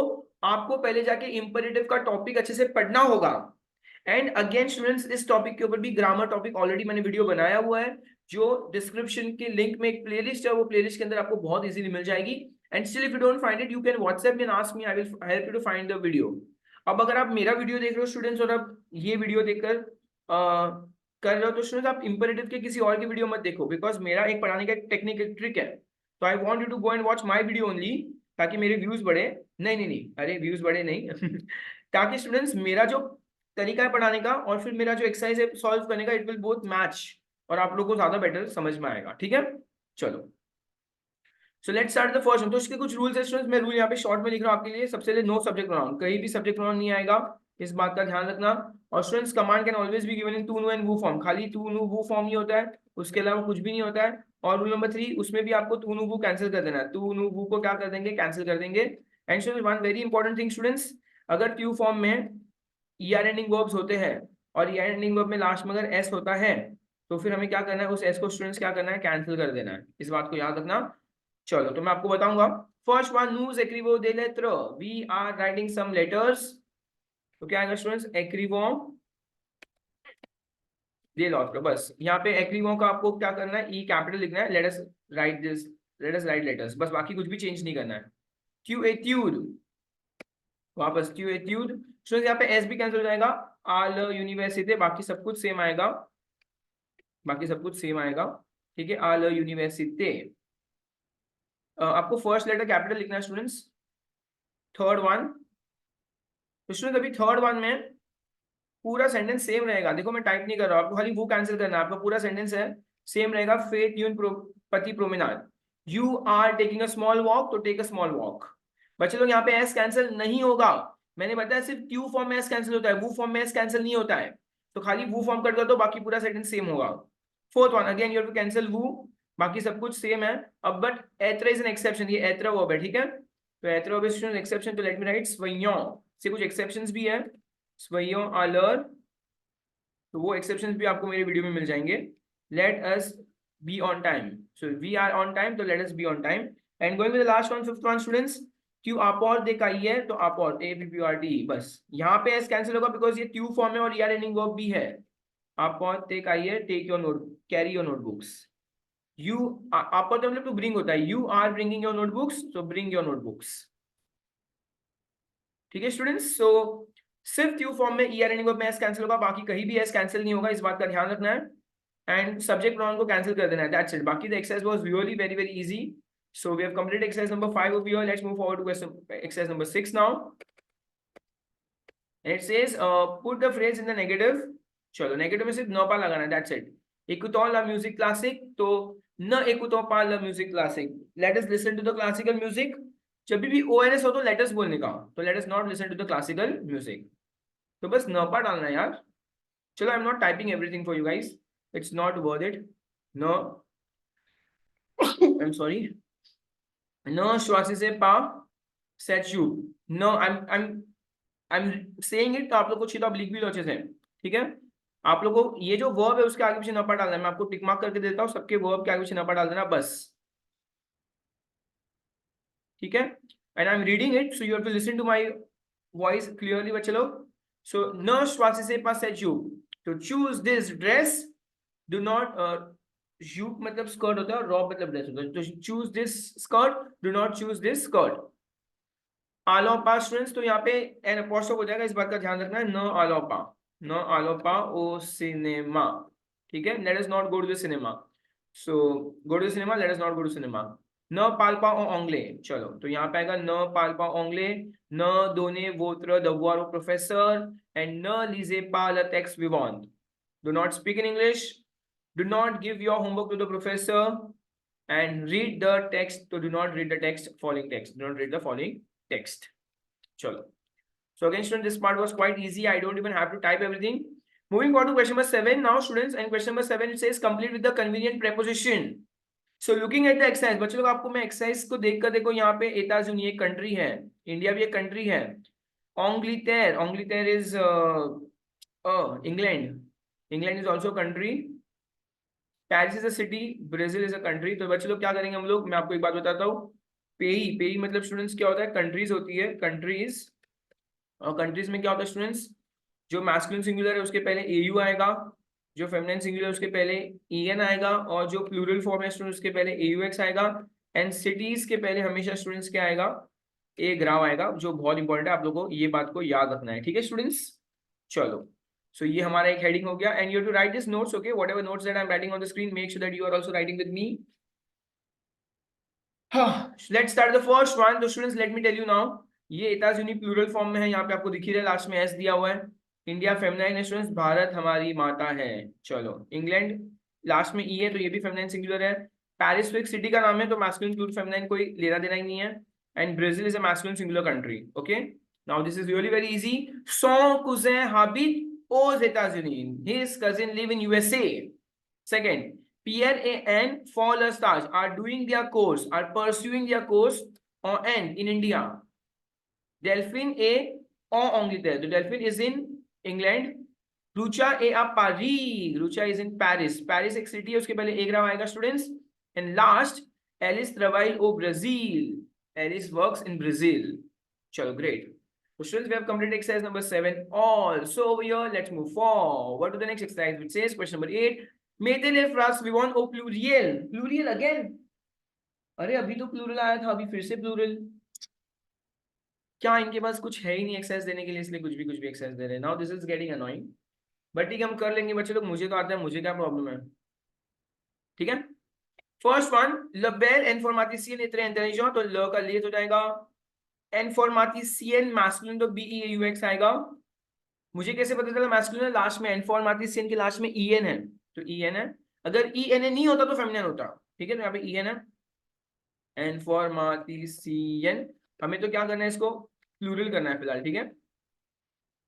आपको पहले जाके इंपरेटिव का टॉपिक अच्छे से पढ़ना होगा एंड अगेन स्टूडेंट्स इस टॉपिक के ऊपर भी ग्रामर टॉपिक ऑलरेडी मैंने वीडियो बनाया हुआ है जो डिस्क्रिप्शन के लिंक में एक प्लेलिस्ट है वो प्लेलिस्ट के अंदर आपको बहुत इजीली मिल जाएगी and still if you don't find it you can WhatsApp me and ask me I will help you to find the video अब अगर आप मेरा वीडियो देख रहे हो स्टूडेंट्स और अब ये वीडियो देखकर कर रहे हो तो स्टूडेंट्स आप इंपरेटिव के किसी और की वीडियो मत देखो बिकॉज मेरा एक पढ़ाने का एक टेक्निकल ट्रिक है तो I want you to go and watch my video only ताकि मेरे व्यूज बढ़े नहीं नहीं नहीं अरे व्यूज बढ़े नहीं ताकि स्टूडेंट्स मेरा जो तरीका है पढ़ाने का और फिर मेरा जो एक्सरसाइज है सॉल्व करने का इट विल बोथ मैच और आप लोगों को ज्यादा बेटर समझ में आएगा ठीक है चलो so let's start the first one तो इसके कुछ रूल्स है स्टूडेंट्स मैं रूल यहाँ पे शॉर्ट में लिख रहा हूँ आपके लिए सबसे पहले नो सब्जेक्ट प्रोनाउन कहीं भी सब्जेक्ट प्रोनाउन नहीं आएगा इस बात का ध्यान रखना और students command can always be given in टू नो एंड वू फॉर्म खाली टू नो वू फॉर्म ही होता है उसके अलावा कुछ भी नहीं होता है और रूल नंबर 3 उसमें भी आपको टू नो वू कैंसिल कर देना है टू नो वू को क्या कर देंगे कैंसिल कर देंगे and students one very important thing students अगर ट्यू फॉर्म में ईआर एंडिंग वर्ब्स होते हैं और ईआर एंडिंग वर्ब में लास्ट में अगर एस होता है तो फिर हमें क्या करना है उस एस को स्टूडेंट्स क्या करना है कैंसिल कर देना है इस बात को याद रखना चलो तो मैं आपको बताऊंगा फर्स्ट वन नूज एक्रिवो दे लेत्र we are writing some letters तो क्या आएगा स्टूडेंट्स एक्रिवो दे लॉट बस यहाँ पे एक्रिवो का आपको क्या करना है ई कैपिटल लिखना है let us right this let us write letters बस बाकी कुछ भी चेंज नहीं करना है क्यू एट्यूड वापस क्यू एट्यूड स्टूडेंट्स यहाँ पे एस भी कैंसिल हो जाएगा आल यूनिवर्सिटी बाकी सब कुछ सेम आएगा बाकी सब कुछ सेम आएगा ठीक है आल यूनिवर्सिटी आपको फर्स्ट लेटर कैपिटल लिखना है स्टूडेंट्स थर्ड वन तो स्टूडेंट्स अभी थर्ड वन में पूरा सेंटेंस सेम रहेगा देखो मैं टाइप नहीं कर रहा हूं आपको खाली वो कैंसिल करना है आपका पूरा सेंटेंस है सेम रहेगा फेट यून पति प्रोमेनाड you are taking a small walk तो टेक अ स्मॉल वॉक बच्चे लोग यहाँ पे एस कैंसिल नहीं होगा मैंने बताया सिर्फ क्यू फॉर्म में एस कैंसिल होता है वो फॉर्म में एस कैंसिल नहीं होता है तो खाली वो फॉर्म कर दो बाकी पूरा सेंटेंस सेम होगा fourth one again you have to cancel वो बाकी सब कुछ सेम है अब बट एत्रा इज एन एक्सेप्शन ये एत्रा वर्ब है ठीक है तो एत्रा वर्ब इज एन एक्सेप्शन तो लेट मी राइट स्वयों से कुछ एक्सेप्शंस भी है स्वयों आलर तो वो एक्सेप्शंस भी आपको मेरे वीडियो में मिल जाएंगे let us be on time so we are on time तो let us be on time and going with the last one fifth one students क्यू अपॉर दे का है तो अपॉर A P P R T बस यहाँ पे एस कैंसिल होगा बिकॉज ये ट्यू फॉर्म है और ईआर एंडिंग वर्ब भी है अपॉर दे का है take your note carry your notebooks you अपॉर तो मतलब टू ब्रिंग होता है you are bringing your notebooks तो ब्रिंग योर नोटबुक्स ठीक है स्टूडेंट्स सो सिर्फ ट्यू फॉर्म में ईआर एंडिंग वर्ब में एस कैंसिल होगा बाकी कहीं भी एस कैंसिल नहीं होगा इस बात का ध्यान रखना है एंड सब्जेक्ट प्रोनाउन को कैंसिल कर देना है दैट्स इट बाकी the exercise was really very very easy so we have completed exercise number 5 over here let's move forward to exercise number 6 now and it says put the phrase in the negative चलो negative में सिर्फ no पा लगाना है that's it écoutons la musique classique, तो न écoutons pas la musique classique. Let us listen to the classical music. जब भी ONS हो तो let us बोलने का, तो let us not listen to the classical music. तो बस न पा डालना है यार. चलो, I'm not typing everything for you guys. It's not worth it. No. I'm sorry. No choisissez pas cette joue. No, I'm saying it, तो आप लोग को अच्छी तो आप लिख भी लो अच्छे से. ठीक है, आप लोगों को ये जो वर्ब है उसके आगे पीछे नपा डालना है. मैं आपको टिक मार्क करके देता हूँ, सबके वर्ब के आगे पीछे नपा डाल देना बस. ठीक है, and I am reading it, so you have to listen to my voice clearly बच्चे लोग. सो न choisissez pas cette joue. तो choose this dress. Do not, जूट मतलब स्कर्ट होता है और रॉब मतलब ड्रेस होता है. तो choose this skirt, do not choose this skirt. आलोपा स्टूडेंट्स, तो यहाँ पे एन अपोस्ट्रोफ हो जाएगा, इस बात का ध्यान रखना है. न आलोपा, न आलोपा ओ सिनेमा. ठीक है, let us not go to the cinema. So go to the cinema, let us not go to cinema. न पाल्पा ओ ओंगले. चलो, तो यहाँ पे आएगा न पाल्पा ओंगले. न दोने वोत्र devoir au professeur, and न lisez pas le texte vivant. Do not speak in English. Do not give your homework to the professor, and read the text. So do not read the text, following text. Do not read the following text. Chalo. So again, students, this part was quite easy. I don't even have to type everything. Moving on to question number 7 now, students. And question number 7, it says complete with the convenient preposition. So looking at the exercise, बच्चों लोग आपको मैं exercise को देखकर देखो, यहाँ पे एताजुनी एक कंट्री है, इंडिया भी एक कंट्री है. Angleterre, Angleterre is England. England is also a country. Paris is a city. Brazil is a country. तो बच्चे लोग क्या करेंगे हम लोग, मैं आपको एक बात बताता हूँ. पेई, पेई मतलब स्टूडेंट्स क्या होता है, कंट्रीज होती है, कंट्रीज. और कंट्रीज में क्या होता है स्टूडेंट्स, जो मैस्कुलिन सिंगुलर है उसके पहले एयू आएगा, जो फेमिनिन सिंगुलर उसके पहले ईएन आएगा, और जो प्लूरल फॉर्म है स्टूडेंट्स उसके पहले एयूएक्स आएगा. एंड सिटीज के पहले हमेशा स्टूडेंट्स क्या आएगा, ए ग्राम आएगा, जो बहुत इंपॉर्टेंट है, आप लोगों को ये बात को याद रखना है. ठीक है स्टूडेंट्स, चलो. सो ये हमारा एक हेडिंग हो गया, and you have to write this notes. Okay, whatever notes that I am writing on the screen, make sure that you are also writing with me. Let's start the first one. तो students, let me tell you now, ये एताजुनी plural form में है, यहाँ पे आपको दिख ही रहा है, लास्ट में एस दिया हुआ है. इंडिया फेमिनाइन है स्टूडेंट्स, भारत हमारी माता है. चलो, इंग्लैंड लास्ट में ई है, तो ये भी फेमिनाइन सिंगुलर है. पेरिस तो एक सिटी का नाम है, तो मैस्कुलिन प्लूरल फेमिनाइन कोई लेना देना ही नहीं है. And Brazil is a masculine singular country. Okay, now this is really very easy. Son cousin habite aux États-Unis. His cousin live in USA. Second, Pierre and Anne for le stage are doing their course, are pursuing their course in India. Delphine est en Angleterre. The Delphine is in England. Lucha est à Paris. Lucha is in Paris. Paris एक city है, उसके पहले एक ग्राम आएगा students. And last, Alice travaille au Brazil. Alice works in Brazil. चलो, great. So students, we have completed exercise number 7. Also over here, let's move forward to the next exercise, which says question number 8. Mettez les phrases suivantes au pluriel. Pluriel again. अरे अभी तो plural आया था, अभी फिर से plural. क्या इनके पास कुछ है ही नहीं एक्सरसाइज देने के लिए, इसलिए कुछ भी एक्सरसाइज दे रहे हैं. Now this is getting annoying, but ठीक है, हम कर लेंगे बच्चे लोग, मुझे तो आता है, मुझे क्या प्रॉब्लम है. ठीक है, first one, le bel informaticien est très intelligent, तो ल का लेट हो जाएगा. informaticien मैस्कुलिन, तो BEAUX आएगा. मुझे कैसे पता चला मैस्कुलिन है, लास्ट में informaticien के लास्ट में EN है, तो EN है. अगर EN नहीं होता तो फेमिनिन होता. ठीक है, तो यहाँ पे EN है. informaticien, हमें तो क्या करना है, इसको प्लूरल करना है फिलहाल. ठीक है,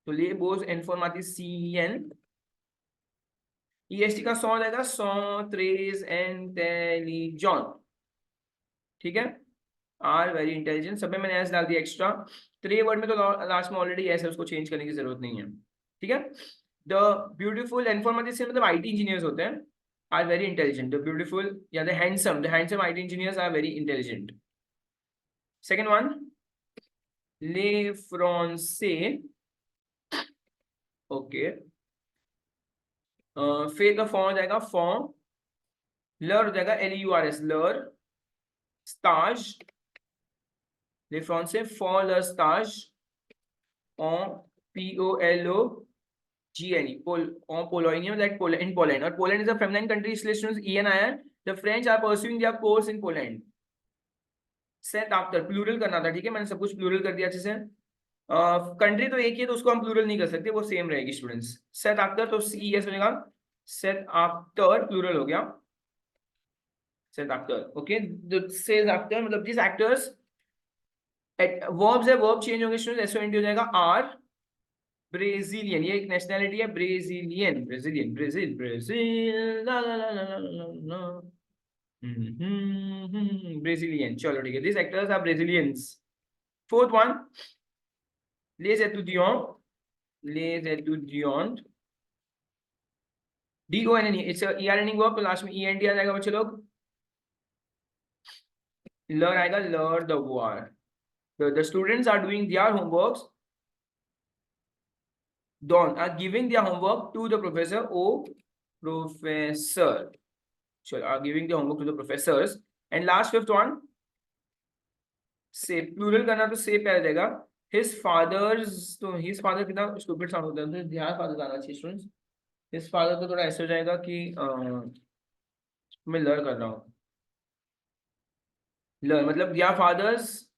तो ले बोझ informaticien. EST का सॉ रहेगा, सॉ ट्रेस इंटेलिजेंट. ठीक है, आर वेरी इंटेलिजेंट, सब में मैंने एस डाल दिया एक्स्ट्रा. त्रे वर्ड में तो लास्ट में ऑलरेडी एस है, उसको चेंज करने की जरूरत नहीं है. ठीक है, द ब्यूटीफुल इन्फॉर्मेटिक्स मतलब आईटी इंजीनियर्स होते हैं, are very intelligent. The beautiful या the handsome IT engineers are very intelligent. Second one, ले फ्रांसे. ओके, फिर का फॉर्म हो जाएगा फॉर्म, लर हो जाएगा LURS, लर. स्टाज, ले फ्रांसे फॉर लर स्टाज ऑन POLOGNE, ऑन पोलोनियम, लाइक इन पोलैंड. और Poland is a feminine country, इसलिए स्टूडेंट्स EN आया है. The French are pursuing their course in Poland. सेट आफ्टर, प्लूरल करना था. ठीक है, मैंने सब कुछ प्लूरल कर दिया अच्छे से. कंट्री तो एक ही है, तो उसको हम प्लूरल नहीं कर सकते, वो सेम रहेगी स्टूडेंट्स. सेट आफ्टर, तो CES हो जाएगा, सेट आफ्टर प्लूरल हो गया, सेट आफ्टर, ओके, सेज आफ्टर मतलब दिस एक्टर्स, वर्ब्स है, वर्ब चेंज होंगे स्टूडेंट, एसओएनटी हो जाएगा आर ब्राजीलियन, ये एक नेशनैलिटी है, ब्राजीलियन, ब्राजीलियन, ब्राजील, ब्राजील, ला ला ला ला ला ला ला, ब्राजीलियन, चलो ठीक है, this actors are Brazilians. Fourth one, les étudiants, les étudiants, D-O-N-N-E, it's a ER ending verb, तो लास्ट में ENT आ जाएगा बच्चे लोग, लर आएगा, लर the war, the students are doing their homeworks, are giving their homework to the professor, oh professor, so are giving the homework to the professors, and last fifth one, से plural करना तो से पे आ जाएगा, his fathers, तो his father कितना stupid sound होता है, तो ध्यान फादर आना चाहिए स्टूडेंट्स, his father तो थोड़ा ऐसे हो जाएगा कि मैं लर्न कर रहा हूँ, लर्न मतलब their fathers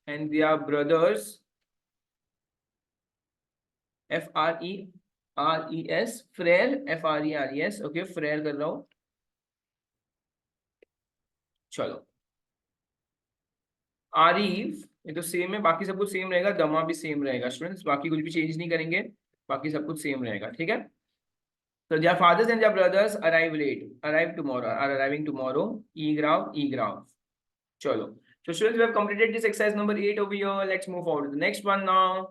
and their brothers, F-R-E-R-E-S, Frere, F-R-E-R-E-S, okay, Frere कर रहा हूँ, चलो, आरिफ, ये तो सेम है, बाकी सब कुछ सेम रहेगा, दमा भी सेम रहेगा स्टूडेंट्स, बाकी कुछ भी चेंज नहीं करेंगे, बाकी सब कुछ सेम रहेगा, ठीक है। So their fathers and their brothers arrive late, arrive tomorrow, are arriving tomorrow, e-graph, chalo. So students, we have completed this exercise number 8 over here. Let's move forward to the next one now.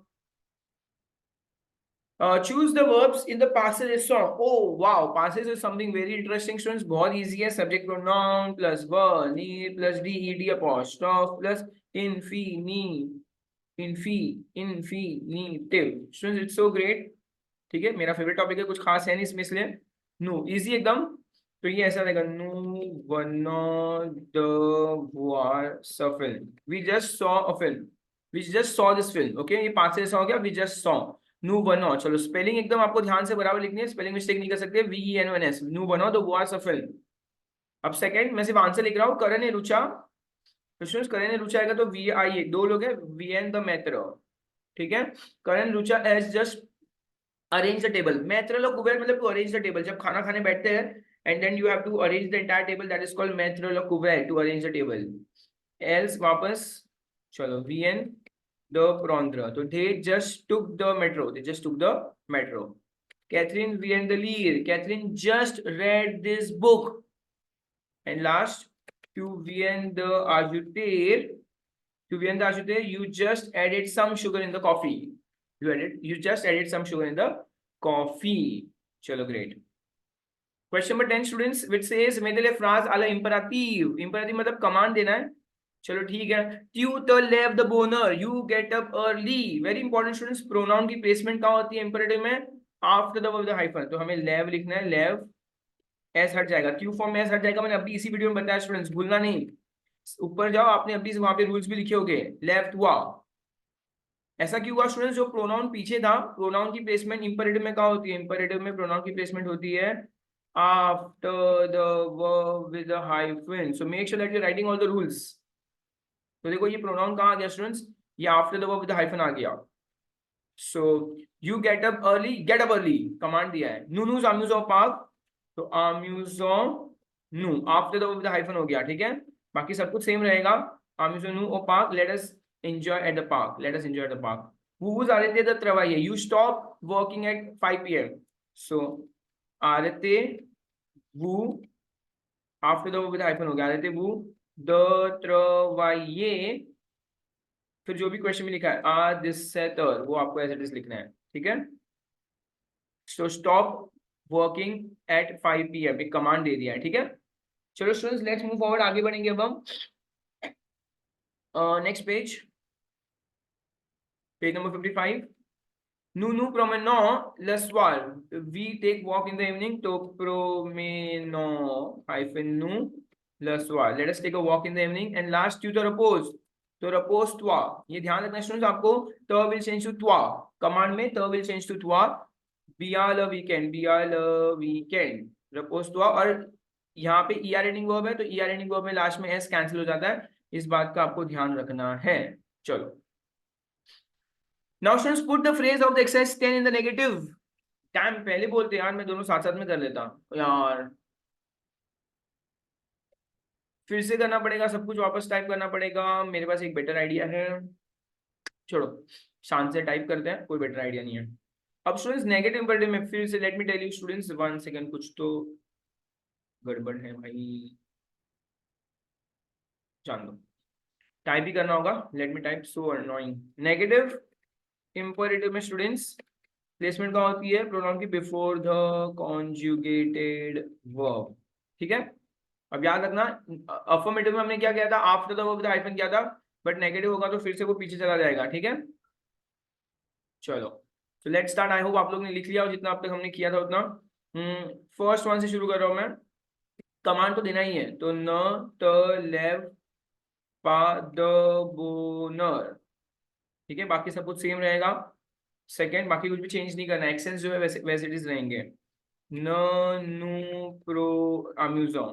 Choose the verbs in the passage song. Oh wow, passage is something very interesting students, बहुत easy है, subject pronoun plus verb, need plus D-E-D apostrophe plus infinitive. Students, it's so great. ठीक है, मेरा favourite topic है, कुछ खास है नहीं इसमें, इसलिए नो इजी एकदम, तो ये ऐसा रहेगा, नो वन द वार फिल्म, we just saw a film, we just saw this film, okay, ये 5 से ऐसा हो गया, वी जस्ट सॉ, नो बनो, चलो स्पेलिंग एकदम आपको ध्यान से बराबर लिखनी है, स्पेलिंग मिस्टेक नहीं कर सकते, VENONS, नो बनो द वार फिल्म। अब सेकंड, मैं सिर्फ आंसर लिख रहा हूँ, करण रुचा, क्वेश्चन करण रुचा आएगा तो VI, दो लोग है, VN द मैत्र, ठीक है, करण रुचा adjust arrange the table, maître le couvert मतलब to arrange the table, जब खाना खाने बैठते हैं and then you have to arrange the entire table, that is called maître le couvert, to arrange the table, else वापस, चलो VN the prendre, तो they just took the metro, they just took the metro, Catherine VN the lead, Catherine just read this book, and last, to VN the ajouter, to VN the ajouter, you just added some sugar in the coffee, you just added some sugar in the coffee, chalo great. Question number 10 students, which says मेरे लिए phrase आला imperative, imperative मतलब command देना है, चलो ठीक है, tutor leave the boner, you get up early, very important students, pronoun की placement कहाँ होती है imperative में, after the verb the hyphen, तो हमें leave लिखना है, leave s हट जाएगा, q फॉर्म में s हट जाएगा, मैंने अभी इसी वीडियो में बताया स्टूडेंट्स, भूलना नहीं, ऊपर जाओ, आपने अभी वहां पे रूल्स भी लिखे होंगे, लेफ्ट हुआ, ऐसा क्यों हुआ स्टूडेंट्स, जो प्रोनाउन पीछे था, प्रोनाउन की प्लेसमेंट इंपेरेटिव में कहाँ होती है, इंपेरेटिव में प्रोनाउन की प्लेसमेंट होती है after the verb with a hyphen, so make sure that you writing all the rules. तो देखो ये प्रोनाउन कहाँ आ गया स्टूडेंट्स, ये after the verb with hyphen आ गया, so you get up early command दिया है, नूनूज आम्यूजो पार्क, तो आम्यूजो नू after the verb with hyphen हो गया, ठीक है, बाकी सब कुछ सेम रहेगा, आम्यूजो नू ओ पार्क, let us enjoy at the park, let us enjoy at the park, who's Arate the travaiye, you stop working at 5 p.m, so Arate who after the with hyphen हो गया, Arate who the travaiye, फिर जो भी question में लिखा है आ this shutter, वो आपको एज इट इज लिखना है, ठीक है, so stop working at 5 p.m, एक कमांड दे दिया है, ठीक है, चलो स्टूडेंट्स लेट्स मूव फॉरवर्ड, आगे बढ़ेंगे अब हम next page, page number 55, nous nous promenons le soir, we take walk in the evening, to promenons hyphen nous le soir, let us take a walk in the evening, and last tu te repose, तो repose toi, ये ध्यान रखना students आपको, तो will change to toi, command में तो will change to toi, be all a weekend, repose toi, और यहाँ पे er ending verb है, तो er ending verb में लास्ट में s कैंसिल हो जाता है, इस बात का आपको ध्यान रखना है, चलो। Now students, put the phrase of the exercise 10 in the negative. Time पहले बोलते यार, मैं दोनों साथ साथ में कर लेता यार। फिर से करना पड़ेगा, सब कुछ वापस टाइप करना पड़ेगा। मेरे पास एक बेटर आइडिया है, छोड़ो, शांत से टाइप करते हैं, कोई बेटर आइडिया नहीं है। अब स्टूडेंट्स नेगेटिव बर्थडे में फिर से let me tell you students, 1 second, कुछ तो गड़बड़ है भाई, जान दो, टाइप ही करना होगा। लेट मी टाइप, सो अननोइंग। नेगेटिव इंपेरेटिव में स्टूडेंट्स प्लेसमेंट का होती है प्रोनाउन की बिफोर द कॉन्जुगेटेड वर्ब, ठीक है। अब याद रखना, अफर्मेटिव में हमने क्या किया था, after the verb with hyphen किया था, बट नेगेटिव होगा तो फिर से वो पीछे चला जाएगा, ठीक है। चलो, तो लेट्स स्टार्ट। आई होप आप लोग ने लिख लिया, और जितना अब तक हमने किया था उतना। फर्स्ट वन से शुरू कर रहा हूं मैं। कमांड तो देना ही है, तो न ट लेव पा द बोनर, ठीक है, बाकी सब कुछ सेम रहेगा। सेकेंड, बाकी कुछ भी चेंज नहीं करना, एक्सेंस जो है वैसे वैसे इट इज रहेंगे। न नु प्रो अम्यूजो,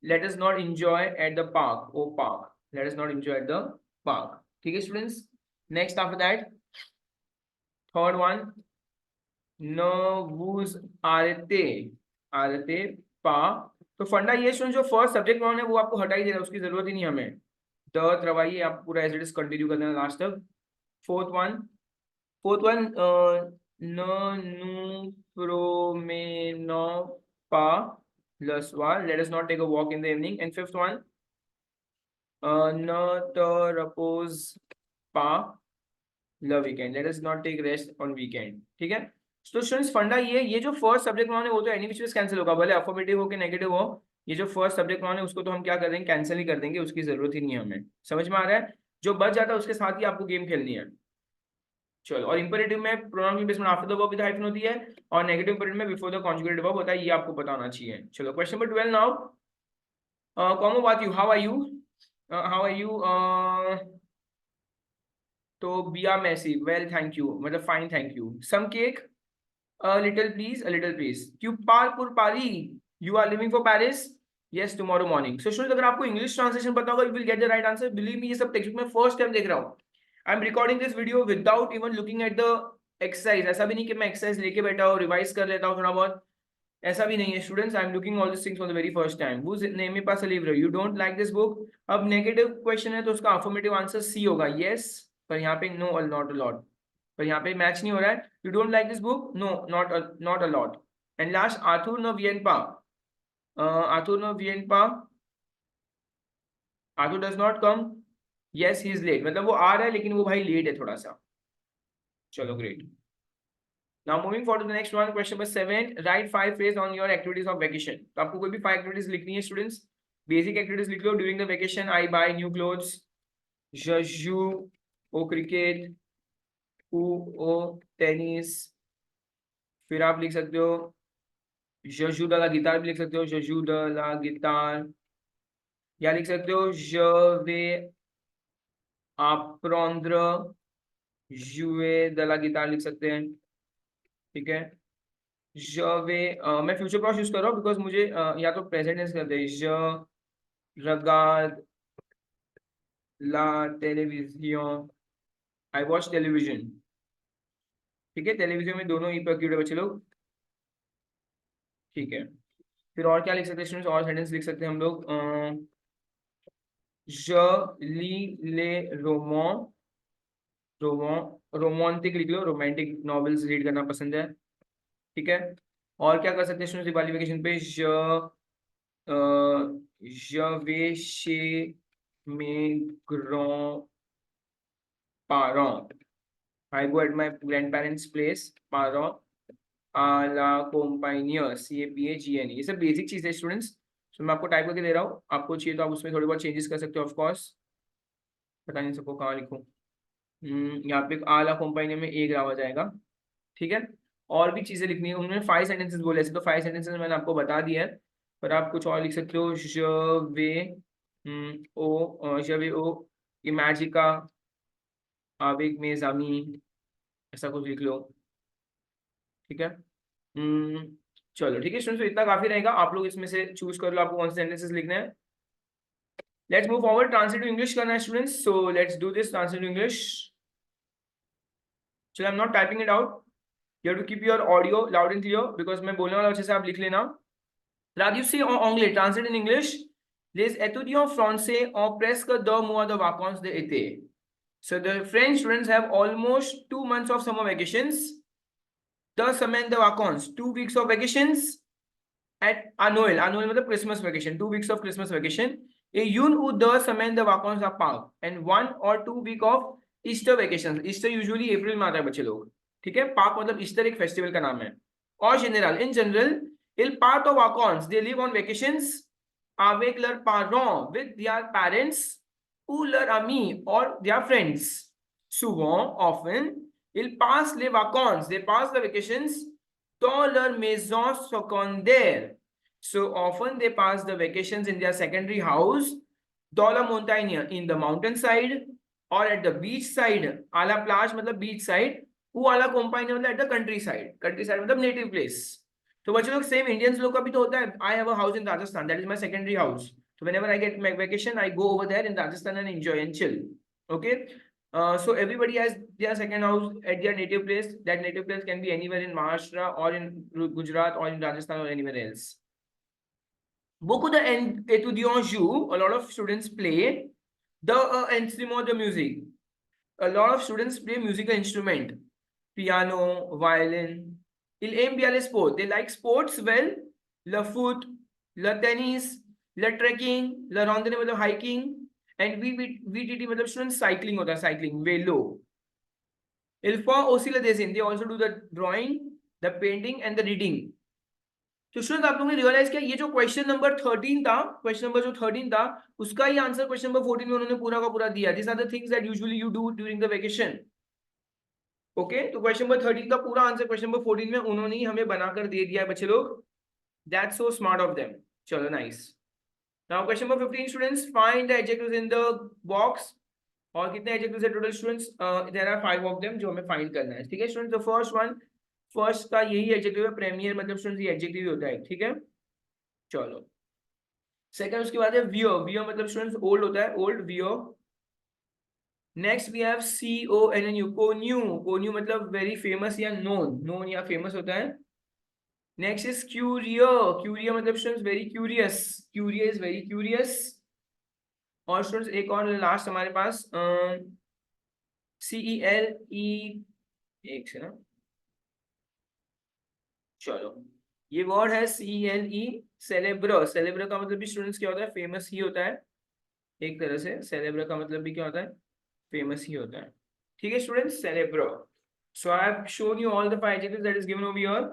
let us not enjoy at the park, ओ पार्क, let us not enjoy at the park, ठीक है students. Next after that, third one, न वूज आरते, आरते पा। तो फंडा ये स्टूडेंट, जो फर्स्ट सब्जेक्ट वन है वो आपको हटा ही देना, उसकी जरूरत ही नहीं हमें। द त्रवाइए आप पूरा एज इट इज कंटिन्यू कर देना लास्ट तक। फोर्थ वन, फोर्थ वन, न नु प्रो में नो पा plus one, let us not take a walk in the evening. And fifth one, न त रपोज पा ल weekend, let us not take rest on weekend, ठीक है। तो स्टूडेंट्स फंडा ये जो फर्स्ट सब्जेक्ट वन है वो तो एनी विच कैंसिल होगा, भले अफर्मेटिव हो कि नेगेटिव हो। ये जो फर्स्ट सब्जेक्ट वन है उसको तो हम क्या कर देंगे, कैंसिल ही कर देंगे, उसकी जरूरत ही नहीं है हमें। समझ में आ रहा है, जो बच जाता है उसके साथ ही आपको गेम खेलनी है। चलो, और इंपेरेटिव में प्रोनाउन की placement after the verb with hyphen होती है, और नेगेटिव इंपेरेटिव में बिफोर द कॉन्जुगेटेड वर्ब होता है, ये आपको पता होना चाहिए। चलो, क्वेश्चन नंबर 12 नाउ। कॉमो बात यू, how are you, how are you. तो बिया मैसी, वेल थैंक यू, मतलब fine thank you. Some cake, a little please, a little please. क्यों पारपुर पारी, you are living for Paris? Yes, tomorrow morning. So student, अगर आपको इंग्लिश ट्रांसलेशन पता होगा, you will get the right answer. Believe me, ये सब text book में first time देख रहा हूँ। I am recording this video without even looking at the exercise. ऐसा भी नहीं कि मैं एक्सरसाइज लेके बैठा हूँ, रिवाइज कर लेता हूँ थोड़ा बहुत, ऐसा भी नहीं है students. I am looking all this things for the very first time. whose name में पास लिव रहे, you don't like this book. अब नेगेटिव क्वेश्चन है तो उसका अफर्मेटिव आंसर सी होगा, यस, पर यहाँ पे नो, नॉट अ लॉट, पर यहाँ पे मैच नहीं हो रहा है। You don't like this book, no, not a lot. And last, Arthur न वियनपा, आर्थुर न वियनपा, Arthur does not come, yes he is late, मतलब वो आ रहा है लेकिन वो भाई लेट है थोड़ा सा। चलो, great. Now moving forward to the next one, question number 7. Write 5 phrases on your activities of vacation. तो आपको कोई भी 5 activities लिखनी है स्टूडेंट्स। बेसिक एक्टिविटीज लिख लो। During the vacation I buy new clothes, जू ओ क्रिकेट, ऊ ओ टेनिस। फिर आप लिख सकते हो जू द ला गिटार, भी लिख सकते हो जू द ला गिटार, या लिख सकते हो je vais apprendre jouer de la guitare, लिख सकते हैं, ठीक है। मैं फ्यूचर क्लॉज यूज कर रहा हूँ बिकॉज मुझे या तो प्रेजेंट टेंस करते हैं, je regarde la télévision, I watch television, ठीक है। टेलीविजन में दोनों ही पर बच्चे लोग, ठीक है। फिर और क्या लिख सकते हैं स्टूडेंट्स, और सेंटेंस लिख सकते हैं हम लोग। je lis les romans, romantic लिख लो, रोमांटिक नॉवेल्स रीड करना पसंद है, ठीक है। और क्या कर सकते हैं स्टूडेंट्स दिवाली वेकेशन पे, je vais chez mes grands-parents, I go at my grandparents place, parents à la compagnie, CAPAGNE। ये सब बेसिक चीज है स्टूडेंट्स, तो मैं आपको टाइप करके दे रहा हूँ, आपको चाहिए तो आप उसमें थोड़ी बहुत चेंजेस कर सकते हो ऑफ कोर्स। पता नहीं सबको कहाँ लिखूं। यहाँ पे आला कंपनी में एक रहा जाएगा, ठीक है। और भी चीजें लिखनी है, उन्होंने 5 सेंटेंसेस बोले, ऐसे तो 5 सेंटेंसेस मैंने आपको बता दिया है, पर आप कुछ और लिख सकते हो। जवे ओ इमेजिका आवेग में जामी, ऐसा कुछ लिख लो, ठीक है। चलो ठीक है स्टूडेंट्स, तो इतना काफी रहेगा, आप लोग इसमें से चूज कर लो आपको कौन से सेंटेंसेस लिखने हैं। Let's move forward, translate to English करना है students, so let's do this, translate to English. चलो, I am not typing it out, You have to keep your audio loud and clear because मैं बोलने वाला अच्छे से आप लिख लेना. Traduisez en anglais, translate in English. Les étudiants français ont presque 2 mois de vacances d'été. So the French students have almost 2 months of summer vacations. 2 semaines de vacances, 2 weeks of vacations at Noël. Noël मतलब Christmas vacation, 2 weeks of Christmas vacation. Et une ou 2 semaines de vacances à Pâques and 1 or 2 week of Easter vacations. Easter usually April में आता है बच्चे लोग. ठीक है, पाक मतलब ईस्टर एक फेस्टिवल का नाम है. और in general, il part of vacances, they live on vacations avec leurs parents, with their parents ou leurs amis or their friends. Souvent, often, ils passent les vacances, they pass the vacations dans leur maison secondaire. So often they pass the vacations in their secondary house, dans la montagne, in the mountainside, or at the beach side. À la plage मतलब beach side, ou à la campagne मतलब at the countryside. Countryside मतलब native place. तो बच्चों लोग same Indians लोग का भी तो होता है. I have a house in Rajasthan, that is my secondary house. So whenever I get my vacation, I go over there in Rajasthan and enjoy and chill. Okay. So everybody has their second house at their native place. That native place can be anywhere in Maharashtra or in Gujarat or in Rajasthan or anywhere else. Beaucoup d'étudiants jouent, a lot of students play the instrument de musique. A lot of students play musical instrument, piano, violin. Ils aiment bien les sports. They like sports well. Le foot, le tennis, le trekking, le randonnée मतलब hiking. And VTT मतलब students cycling होता है, cycling, vélo. Ils font aussi le dessin. They also do the drawing, the painting and the reading. तो student आप लोगों ने realise किया ये जो क्वेश्चन नंबर 13 था, क्वेश्चन नंबर जो 13 था उसका ही आंसर क्वेश्चन नंबर 14 में उन्होंने पूरा का पूरा दिया. This are the things that usually you do during the vacation. Okay, तो क्वेश्चन नंबर 13 का पूरा आंसर क्वेश्चन नंबर 14 में उन्होंने ही हमें बनाकर दे दिया है बच्चे लोग. That's so smart of them. चलो nice. Now question number 15 students, find the adjectives in the box. और कितने एडजेक्टिव्स है total students? There are 5 of them जो हमें फाइंड करना है. ठीक है students, the first one, first का यही एडजेक्टिव है, प्रीमियर मतलब स्टूडेंट्स ये एडजेक्टिव होता है. ठीक है, चलो. सेकंड उसके बाद है वियर. वियर मतलब स्टूडेंट्स ओल्ड होता है, ओल्ड, वियर. नेक्स्ट वी हैव CONNU, कोन्यू. कोन्यू मतलब वेरी फेमस या नोन, नोन या फेमस होता है. नेक्स्ट इज क्यूरियर. क्यूरियर मतलब students very curious, curious, very curious. और स्टूडेंट्स एक और लास्ट हमारे पास CELE, एक से ना, चलो ये वर्ड है CELE, सेलेब्र. सेलेब्र का मतलब भी स्टूडेंट्स क्या होता है? फेमस ही होता है. एक तरह से सेलेब्र का मतलब भी क्या होता है? फेमस ही होता है. ठीक है स्टूडेंट्स, सेलेब्र. So I have shown you all the 5 adjectives that is given over here.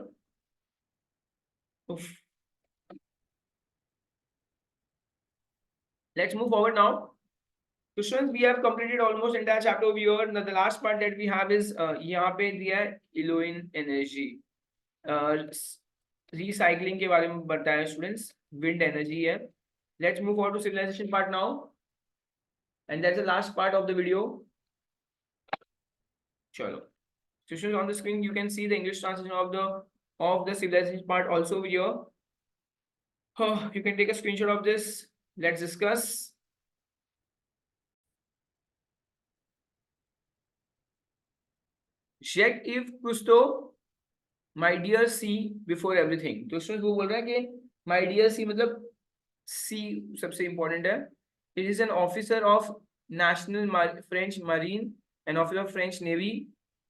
Let's move forward now. So students, we have completed almost entire chapter over here. Now the last part that we have is यहाँ पे दिया है Elohim energy. Recycling के बारे में बताया students. Wind energy है. Let's move forward to civilization part now. And that's the last part of the video. Chalo. So students, on the screen you can see the English translation of the civilization part also over here. You can take a screenshot of this. Let's discuss. Check if Cousteau, my dear C before everything. तो students वो बोल रहा है कि my dear C मतलब C सबसे important है. It is an officer of National French Marine, an officer of French Navy.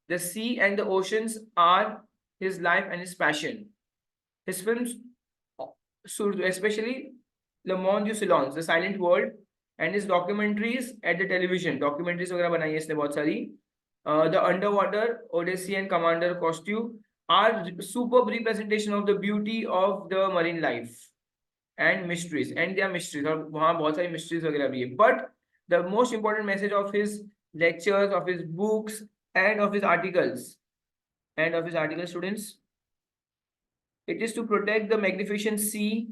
The sea and the oceans are his life and his passion. His films, especially Le Monde du Silence, The Silent World, and his documentaries at the television. Documentaries वगैरह बनाई है इसने बहुत सारी. The Underwater, Odyssey and Commander Costume are superb representation of the beauty of the marine life and mysteries. And there are mysteries. और वहाँ बहुत सारी mysteries वगैरह भी है. But the most important message of his lectures, of his books, and of his articles, students, it is to protect the magnificent sea,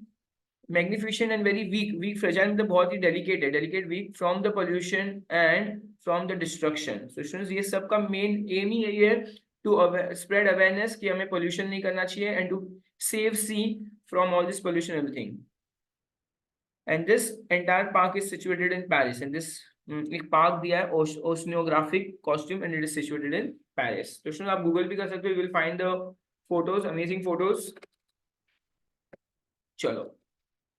magnificent and very weak, fragile मतलब बहुत ही delicate, weak, from the pollution and from the destruction. So students, ये सबका main aim ही यही है to spread awareness कि हमें pollution नहीं करना चाहिए and to save sea from all this pollution and everything. And this entire park is situated in Paris. And this एक park दिया है oceanographic costume and it is situated in Paris. तो students आप Google भी कर सकते हो, you will find the photos, amazing photos. चलो,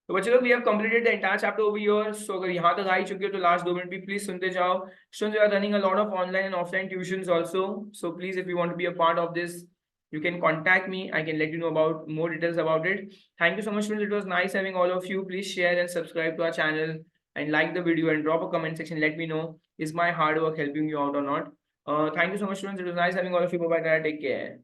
तो बच्चे लोग, we have completed the entire chapter over here. So अगर यहाँ तक आ ही चुके हो तो लास्ट 2 मिनट भी प्लीज सुनते जाओ. Students, we are running a lot of online and offline tuitions also. So please, if you want to be a part of this, you can contact me. I can let you know about more details about it. Thank you so much, students. It was nice having all of you. Please share and subscribe to our channel and like the video and drop a comment section. Let me know, is my hard work helping you out or not? Thank you so much, students. It was nice having all of you. Bye bye. Take care.